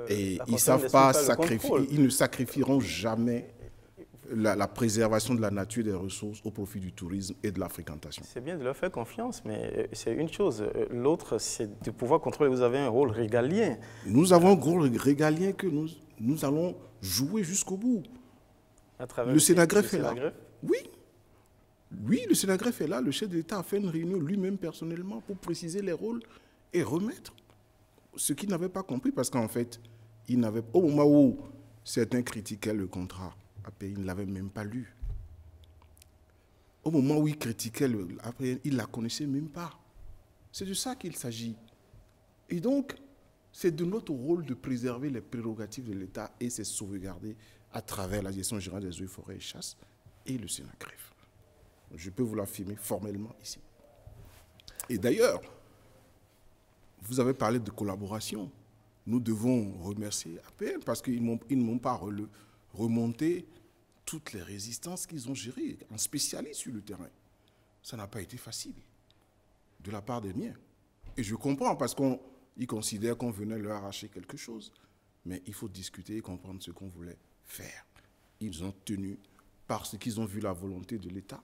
Et ils ne savent pas sacrifier, ils ne sacrifieront jamais la préservation de la nature et des ressources au profit du tourisme et de la fréquentation. C'est bien de leur faire confiance, mais c'est une chose. L'autre, c'est de pouvoir contrôler. Vous avez un rôle régalien. Nous avons un rôle régalien que nous allons jouer jusqu'au bout. À travers le Sénagreffe est là. Oui. Oui, le Sénagreffe est là, le chef de l'État a fait une réunion lui-même personnellement pour préciser les rôles et remettre ce qu'il n'avait pas compris, parce qu'en fait, au moment où certains critiquaient le contrat APN, il ne l'avait même pas lu. Au moment où il critiquait l'APN, il ne la connaissait même pas. C'est de ça qu'il s'agit. Et donc, c'est de notre rôle de préserver les prérogatives de l'État et c'est sauvegarder à travers la Direction générale des eaux et forêts et chasse et le Sénagreffe. Je peux vous l'affirmer formellement ici. Et d'ailleurs, vous avez parlé de collaboration. Nous devons remercier APN parce qu'ils ne m'ont pas remonté toutes les résistances qu'ils ont gérées en spécialiste sur le terrain. Ça n'a pas été facile de la part des miens. Et je comprends parce qu'ils considèrent qu'on venait leur arracher quelque chose. Mais il faut discuter et comprendre ce qu'on voulait faire. Ils ont tenu parce qu'ils ont vu la volonté de l'État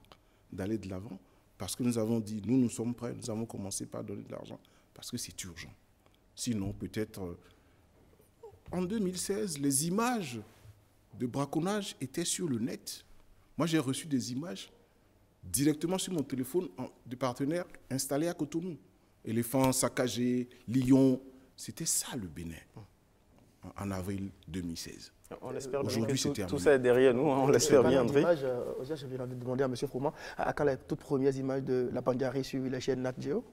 d'aller de l'avant. Parce que nous avons dit, nous sommes prêts, nous avons commencé par donner de l'argent. Parce que c'est urgent. Sinon, peut-être, en 2016, les images de braconnage étaient sur le net. Moi, j'ai reçu des images directement sur mon téléphone de partenaires installés à Cotonou. Éléphants saccagés, lions, c'était ça le Bénin, en avril 2016. On espère Aujourd'hui, que tout ça est derrière nous, on l'espère bien, André. Je viens de demander à M. Froment, à quand les toutes premières images de la Pandjari sur la chaîne Nat Geo?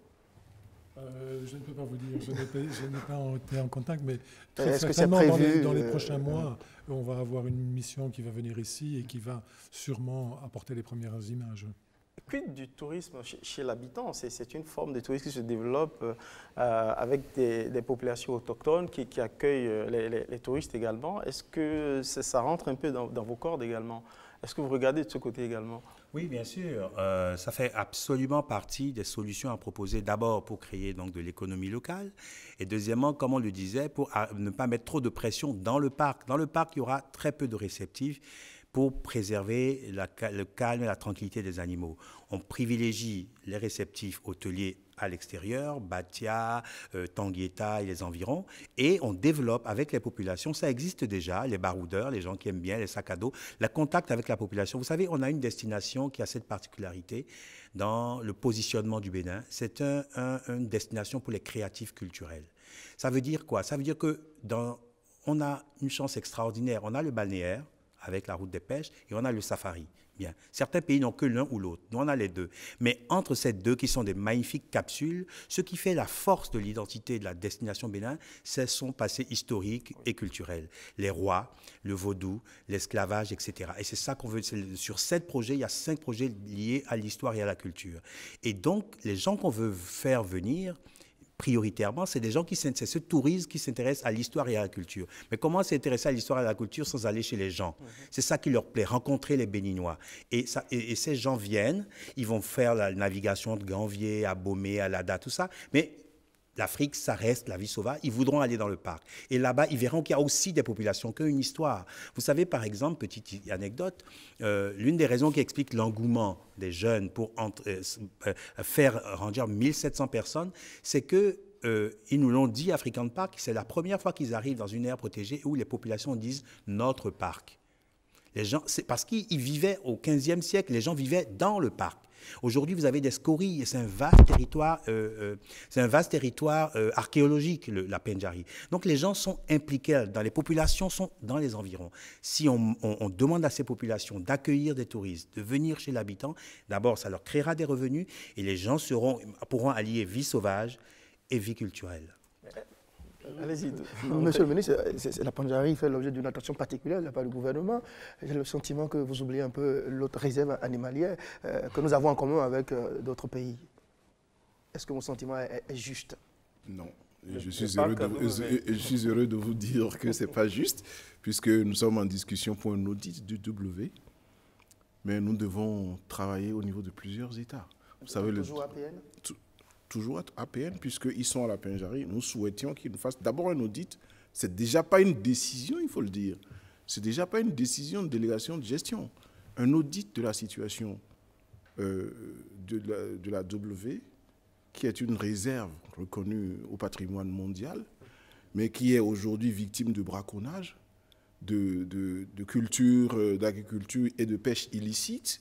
Je ne peux pas vous dire, je n'ai pas été en contact, mais très certainement prévu, dans les prochains mois, on va avoir une mission qui va venir ici et qui va sûrement apporter les premières images. Quid du tourisme chez l'habitant? C'est une forme de tourisme qui se développe avec des populations autochtones qui accueillent les touristes également. Est-ce que ça rentre un peu dans vos cordes également? Est-ce que vous regardez de ce côté également? Oui, bien sûr. Ça fait absolument partie des solutions à proposer. D'abord, pour créer donc, de l'économie locale. Et deuxièmement, comme on le disait, pour ne pas mettre trop de pression dans le parc. Dans le parc, il y aura très peu de réceptifs pour préserver le calme et la tranquillité des animaux. On privilégie les réceptifs hôteliers à l'extérieur, Batia, Tanguieta et les environs, et on développe avec les populations, ça existe déjà, les baroudeurs, les gens qui aiment bien les sacs à dos, le contact avec la population. Vous savez, on a une destination qui a cette particularité dans le positionnement du Bénin. C'est une destination pour les créatifs culturels. Ça veut dire quoi? Ça veut dire on a une chance extraordinaire. On a le balnéaire, avec la route des pêches, et on a le safari. Bien. Certains pays n'ont que l'un ou l'autre. Nous, on a les deux. Mais entre ces deux, qui sont des magnifiques capsules, ce qui fait la force de l'identité de la destination Bénin, c'est son passé historique et culturel. Les rois, le vaudou, l'esclavage, etc. Et c'est ça qu'on veut. Sur 7 projets, il y a 5 projets liés à l'histoire et à la culture. Et donc, les gens qu'on veut faire venir, prioritairement, c'est des gens c'est ce tourisme qui s'intéresse à l'histoire et à la culture. Mais comment s'intéresser à l'histoire et à la culture sans aller chez les gens? C'est ça qui leur plaît, rencontrer les Béninois. Et ces gens viennent, ils vont faire la navigation de Ganvier à Bomé, à Lada, tout ça. Mais l'Afrique, ça reste la vie sauvage. Ils voudront aller dans le parc. Et là-bas, ils verront qu'il y a aussi des populations qui ont une histoire. Vous savez, par exemple, petite anecdote, l'une des raisons qui explique l'engouement des jeunes pour faire rendre 1700 personnes, c'est que ils nous l'ont dit, African Park, c'est la première fois qu'ils arrivent dans une aire protégée où les populations disent « notre parc ». Les gens, c'est parce qu'ils vivaient au XVe siècle, les gens vivaient dans le parc. Aujourd'hui, vous avez des scories, c'est un vaste territoire archéologique, la Pandjari. Donc, les gens sont impliqués, les populations sont dans les environs. Si on demande à ces populations d'accueillir des touristes, de venir chez l'habitant, d'abord, ça leur créera des revenus et les gens pourront allier vie sauvage et vie culturelle. Allez-y. Monsieur le ministre, la Pandjari fait l'objet d'une attention particulière de la part du gouvernement. J'ai le sentiment que vous oubliez un peu l'autre réserve animalière que nous avons en commun avec d'autres pays. Est-ce que mon sentiment est juste? Non. Je suis heureux de vous dire que ce n'est pas juste, puisque nous sommes en discussion pour un audit du W, mais nous devons travailler au niveau de plusieurs États. Vous savez, toujours APN? Toujours APN, puisqu'ils sont à la Pandjari. Nous souhaitions qu'ils nous fassent d'abord un audit. Ce n'est déjà pas une décision, il faut le dire. Ce n'est déjà pas une décision de délégation de gestion. Un audit de la situation de la W, qui est une réserve reconnue au patrimoine mondial, mais qui est aujourd'hui victime de braconnage, de culture, d'agriculture et de pêche illicite.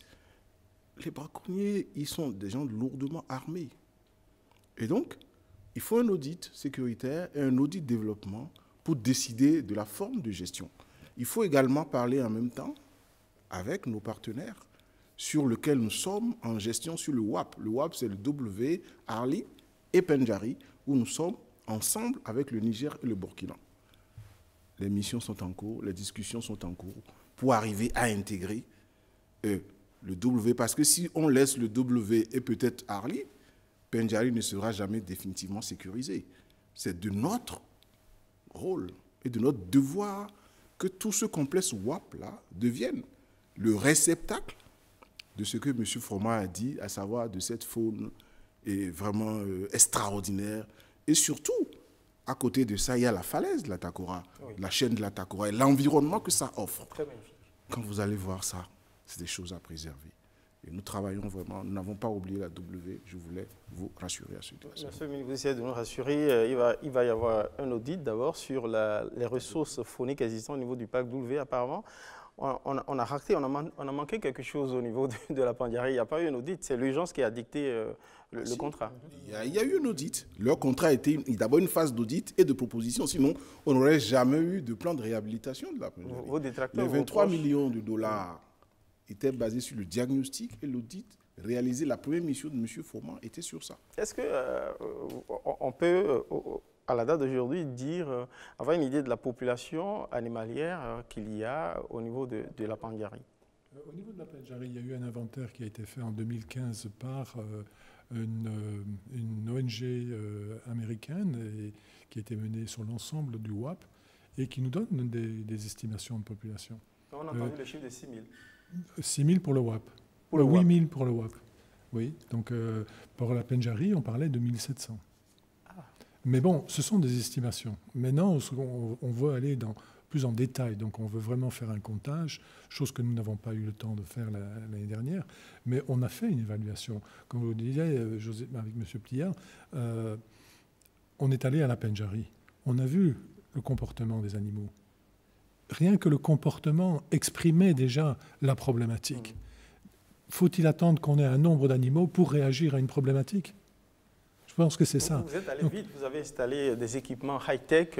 les braconniers, ils sont des gens lourdement armés. Et donc, il faut un audit sécuritaire et un audit développement pour décider de la forme de gestion. Il faut également parler en même temps avec nos partenaires sur lesquels nous sommes en gestion sur le WAP. Le WAP, c'est le W, Arlit et Pendjari, où nous sommes ensemble avec le Niger et le Burkina. Les missions sont en cours, les discussions sont en cours pour arriver à intégrer le W. Parce que si on laisse le W et peut-être Arlit, Pendjari ne sera jamais définitivement sécurisé. C'est de notre rôle et de notre devoir que tout ce complexe WAP-là devienne le réceptacle de ce que M. Froment a dit, à savoir de cette faune vraiment extraordinaire. Et surtout, à côté de ça, il y a la falaise de la Takora, la chaîne de la Takora et l'environnement que ça offre. Très magnifique. Quand vous allez voir ça, c'est des choses à préserver. Et nous travaillons vraiment, nous n'avons pas oublié la W, je voulais vous rassurer à ce niveau. Monsieur le ministre, vous essayez de nous rassurer, il va y avoir un audit d'abord sur les ressources fauniques existantes au niveau du parc W apparemment. On a raté, on a manqué quelque chose au niveau de la Pandjari. Il n'y a pas eu un audit, c'est l'urgence qui a dicté le contrat. Il y a eu un audit. Leur contrat a été d'abord une phase d'audit et de proposition. Sinon, on n'aurait jamais eu de plan de réhabilitation de la Pandjari. Vos détracteurs, les 23 millions de dollars étaient basés sur le diagnostic et l'audit réalisé. La première mission de M. Froment était sur ça. Est-ce qu'on peut, à la date d'aujourd'hui, avoir une idée de la population animalière qu'il y a au niveau de la Pandjari? Au niveau de la Pandjari, il y a eu un inventaire qui a été fait en 2015 par une ONG américaine qui a été menée sur l'ensemble du WAP et qui nous donne des estimations de population. On a entendu le chiffre de 6 000. 6 000 pour le WAP. Pour le 8 000 pour le WAP. Oui, donc pour la Pendjari, on parlait de 1 700. Mais bon, ce sont des estimations. Maintenant, on veut aller plus en détail. Donc, on veut vraiment faire un comptage, chose que nous n'avons pas eu le temps de faire l'année dernière. Mais on a fait une évaluation. Comme vous le disiez, avec M. Pliard, on est allé à la Pendjari. On a vu le comportement des animaux. Rien que le comportement exprimait déjà la problématique. Faut-il attendre qu'on ait un nombre d'animaux pour réagir à une problématique ? Je pense que c'est ça. Vous êtes allé vite, vous avez installé des équipements high-tech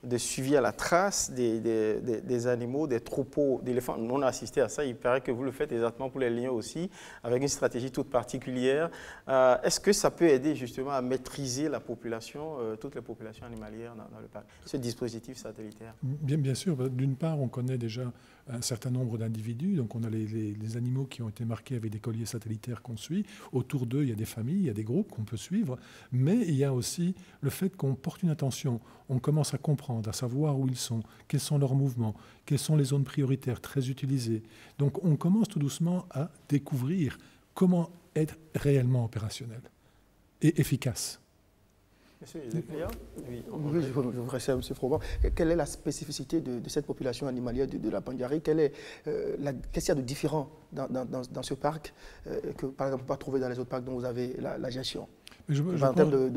de suivi à la trace des animaux, des troupeaux d'éléphants. Nous, on a assisté à ça, il paraît que vous le faites exactement pour les lions aussi, avec une stratégie toute particulière. Est-ce que ça peut aider justement à maîtriser la population, toutes les populations animalières dans le parc, ce dispositif satellitaire? Bien sûr. D'une part, on connaît déjà un certain nombre d'individus. Donc, on a les animaux qui ont été marqués avec des colliers satellitaires qu'on suit. Autour d'eux, il y a des familles, il y a des groupes qu'on peut suivre. Mais il y a aussi le fait qu'on porte une attention. On commence à comprendre, à savoir où ils sont, quels sont leurs mouvements, quelles sont les zones prioritaires très utilisées. Donc, on commence tout doucement à découvrir comment être réellement opérationnel et efficace. Monsieur Pliard? Oui, je voudrais savoir, M. Froment, quelle est la spécificité de cette population animalière de la Pandjari? Qu'est-ce qu'il y a de différent dans ce parc que, par exemple, on ne peut pas trouver dans les autres parcs dont vous avez la gestion? En termes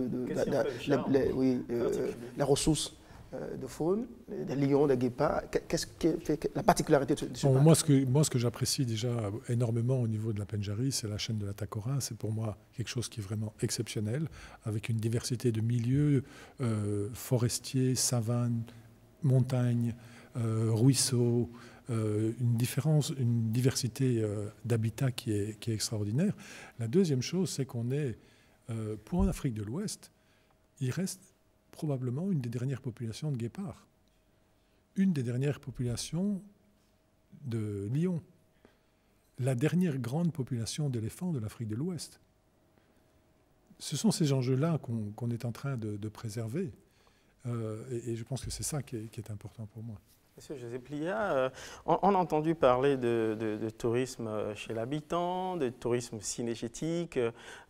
les ressources de faune, des lions, des guépards, qu'est-ce qui fait la particularité de ce parc? Moi, ce que j'apprécie déjà énormément au niveau de la Pendjari, c'est la chaîne de la Takora. C'est pour moi quelque chose qui est vraiment exceptionnel, avec une diversité de milieux, forestiers, savanes, montagnes, ruisseaux, une diversité d'habitats qui est extraordinaire. La deuxième chose, c'est qu'on est, pour en Afrique de l'Ouest, il reste probablement une des dernières populations de guépards, une des dernières populations de lions, la dernière grande population d'éléphants de l'Afrique de l'Ouest. Ce sont ces enjeux-là qu'on est en train de préserver. Et je pense que c'est ça qui est important pour moi. Monsieur José Pliard, on a entendu parler de tourisme chez l'habitant, de tourisme cinégétique,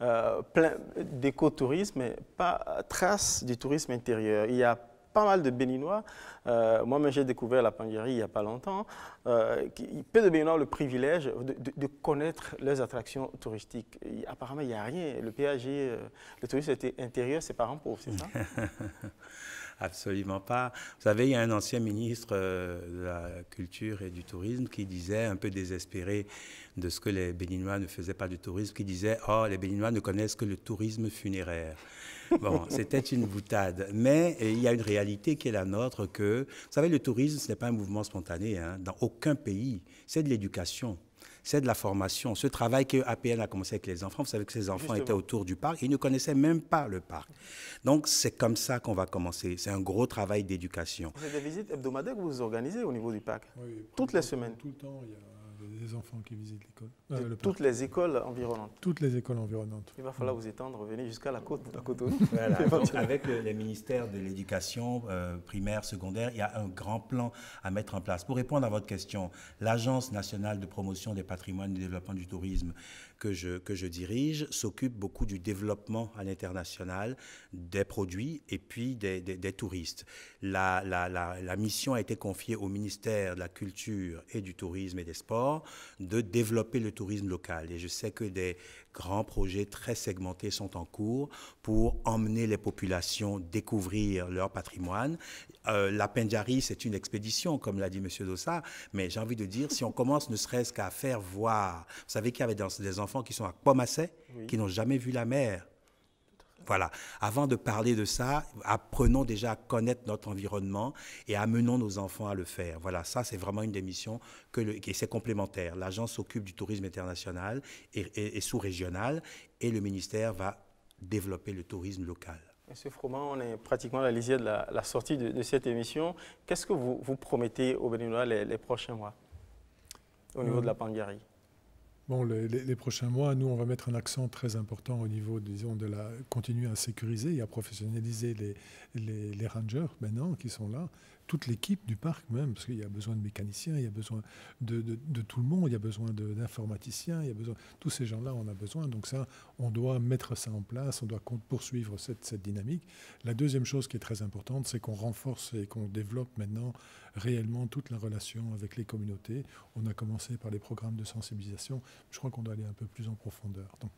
plein d'écotourisme, mais pas trace du tourisme intérieur. Il y a pas mal de Béninois. Moi-même, j'ai découvert la Pandjari il n'y a pas longtemps. Peu de Béninois ont le privilège de connaître leurs attractions touristiques. Apparemment, il n'y a rien. Le PAG, le tourisme intérieur, c'est parents pauvres, c'est ça? Absolument pas. Vous savez, il y a un ancien ministre de la Culture et du Tourisme qui disait, un peu désespéré de ce que les Béninois ne faisaient pas du tourisme, qui disait « Oh, les Béninois ne connaissent que le tourisme funéraire ». Bon, c'était une boutade. Mais il y a une réalité qui est la nôtre que, vous savez, le tourisme, ce n'est pas un mouvement spontané. Hein. Dans aucun pays, c'est de l'éducation. C'est de la formation. Ce travail que APN a commencé avec les enfants, vous savez que ces enfants étaient autour du parc, ils ne connaissaient même pas le parc. Donc, c'est comme ça qu'on va commencer. C'est un gros travail d'éducation. C'est des visites hebdomadaires que vous organisez au niveau du parc? Oui, toutes les semaines? Tout le temps, il y a des enfants qui visitent l'école. Toutes les écoles environnantes? Toutes les écoles environnantes. Il va falloir vous étendre, venir jusqu'à la côte, à Cotonou. Voilà. Donc, avec les ministères de l'éducation primaire, secondaire, il y a un grand plan à mettre en place. Pour répondre à votre question, l'Agence nationale de promotion des patrimoines et du développement du tourisme que je dirige s'occupe beaucoup du développement à l'international des produits et puis des touristes. La mission a été confiée au ministère de la Culture et du Tourisme et des Sports de développer le tourisme local. Et je sais que des grands projets très segmentés sont en cours pour emmener les populations découvrir leur patrimoine. La Pendjari, c'est une expédition, comme l'a dit M. Dossa, mais j'ai envie de dire, si on commence ne serait-ce qu'à faire voir, vous savez qu'il y avait des enfants qui sont à Pomassé, oui, qui n'ont jamais vu la mer. Voilà. Avant de parler de ça, apprenons déjà à connaître notre environnement et amenons nos enfants à le faire. Voilà, ça c'est vraiment une des missions et c'est complémentaire. L'agence s'occupe du tourisme international et sous-régional et le ministère va développer le tourisme local. Monsieur Froment, on est pratiquement à la lisière de la sortie de cette émission. Qu'est-ce que vous promettez aux Béninois les prochains mois au niveau de la Pendjari? Bon, les prochains mois, nous, on va mettre un accent très important au niveau, disons, de continuer à sécuriser et à professionnaliser les rangers maintenant qui sont là, toute l'équipe du parc même, parce qu'il y a besoin de mécaniciens, il y a besoin de tout le monde, il y a besoin d'informaticiens, il y a besoin, tous ces gens-là, on a besoin. Donc ça, on doit mettre ça en place, on doit poursuivre cette dynamique. La deuxième chose qui est très importante, c'est qu'on renforce et qu'on développe maintenant réellement toute la relation avec les communautés. On a commencé par les programmes de sensibilisation. Je crois qu'on doit aller un peu plus en profondeur. Donc,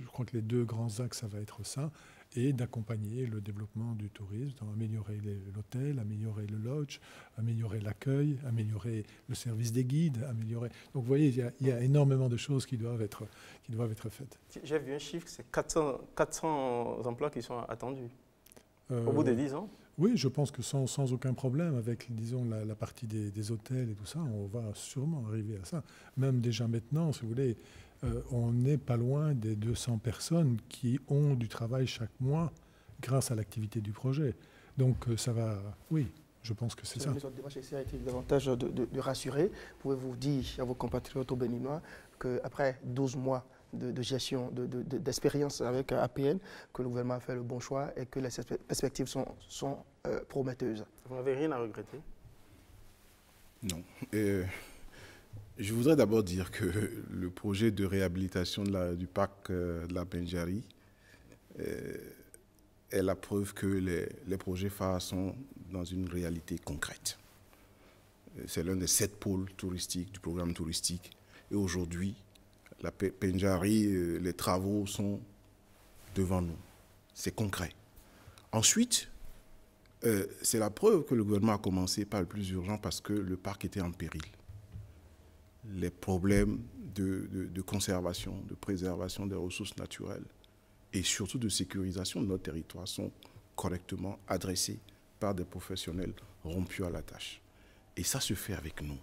je crois que les deux grands axes, ça va être ça, et d'accompagner le développement du tourisme, améliorer l'hôtel, améliorer le lodge, améliorer l'accueil, améliorer le service des guides, améliorer... Donc, vous voyez, il y a énormément de choses qui doivent être faites. J'ai vu un chiffre, c'est 400 emplois qui sont attendus au bout de 10 ans. Oui, je pense que sans aucun problème, avec, disons, la partie des hôtels et tout ça, on va sûrement arriver à ça. Même déjà maintenant, si vous voulez, on n'est pas loin des 200 personnes qui ont du travail chaque mois grâce à l'activité du projet. Donc ça va, oui, je pense que c'est ça. Notre démarche ici a été davantage de rassurer. Pouvez-vous dire à vos compatriotes au Béninois qu'après 12 mois de gestion, d'expérience avec APN, que le gouvernement a fait le bon choix et que les perspectives sont prometteuses? Vous n'avez rien à regretter? Non. Je voudrais d'abord dire que le projet de réhabilitation du parc de la Pendjari est la preuve que les projets phares sont dans une réalité concrète. C'est l'un des 7 pôles touristiques du programme touristique. Et aujourd'hui, la Pendjari, les travaux sont devant nous. C'est concret. Ensuite, c'est la preuve que le gouvernement a commencé par le plus urgent parce que le parc était en péril. Les problèmes de conservation, de préservation des ressources naturelles et surtout de sécurisation de notre territoire sont correctement adressés par des professionnels rompus à la tâche. Et ça se fait avec nous.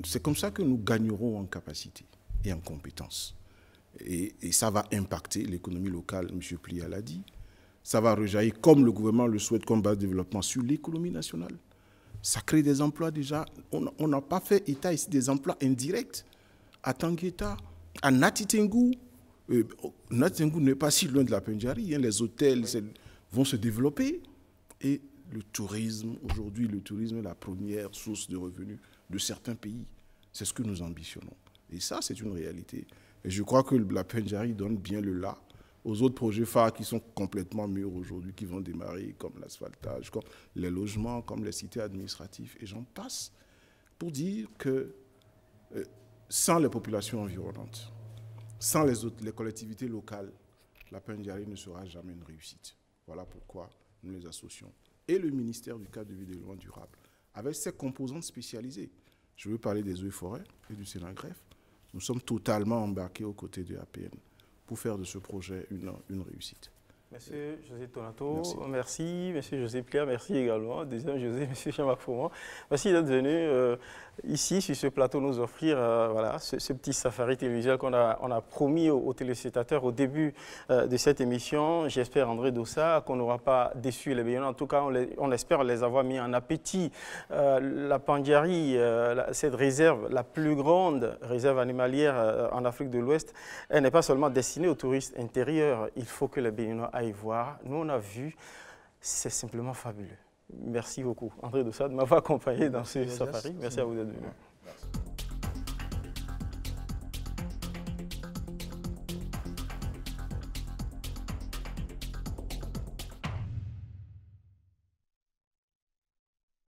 C'est comme ça que nous gagnerons en capacité et en compétences. Et ça va impacter l'économie locale, M. Plia l'a dit. Ça va rejaillir, comme le gouvernement le souhaite, comme base de développement sur l'économie nationale. Ça crée des emplois déjà. On n'a pas fait état ici des emplois indirects. À Tangueta, à Natitengu. Natitengu n'est pas si loin de la Pendjari. Hein, les hôtels vont se développer. Et le tourisme, aujourd'hui, le tourisme est la première source de revenus de certains pays. C'est ce que nous ambitionnons. Et ça, c'est une réalité. Et je crois que la Pendjari donne bien le là aux autres projets phares qui sont complètement mûrs aujourd'hui, qui vont démarrer, comme l'asphaltage, comme les logements, comme les cités administratives, et j'en passe, pour dire que sans les populations environnantes, sans les collectivités locales, la Pendjari ne sera jamais une réussite. Voilà pourquoi nous les associons et le ministère du cadre de vie et développement durable, avec ses composantes spécialisées. Je veux parler des eaux et forêts et du Sénagref. Nous sommes totalement embarqués aux côtés de l'APN pour faire de ce projet une réussite. Monsieur José Tonato, merci. Monsieur José Pierre, merci également. Deuxième José, monsieur Jean-Marc Froment. Merci d'être venu ici, sur ce plateau, nous offrir voilà, ce petit safari télévisuel qu'on a promis aux téléspectateurs au début de cette émission. J'espère, André Dossa, qu'on n'aura pas déçu les Béninois. En tout cas, on espère les avoir mis en appétit. La Pandjari, cette réserve, la plus grande réserve animalière en Afrique de l'Ouest, elle n'est pas seulement destinée aux touristes intérieurs. Il faut que les Béninois aillent voir. Nous, on a vu, c'est simplement fabuleux. Merci beaucoup, André Dossa, de m'avoir accompagné dans ce safari. Merci à vous d'être venu.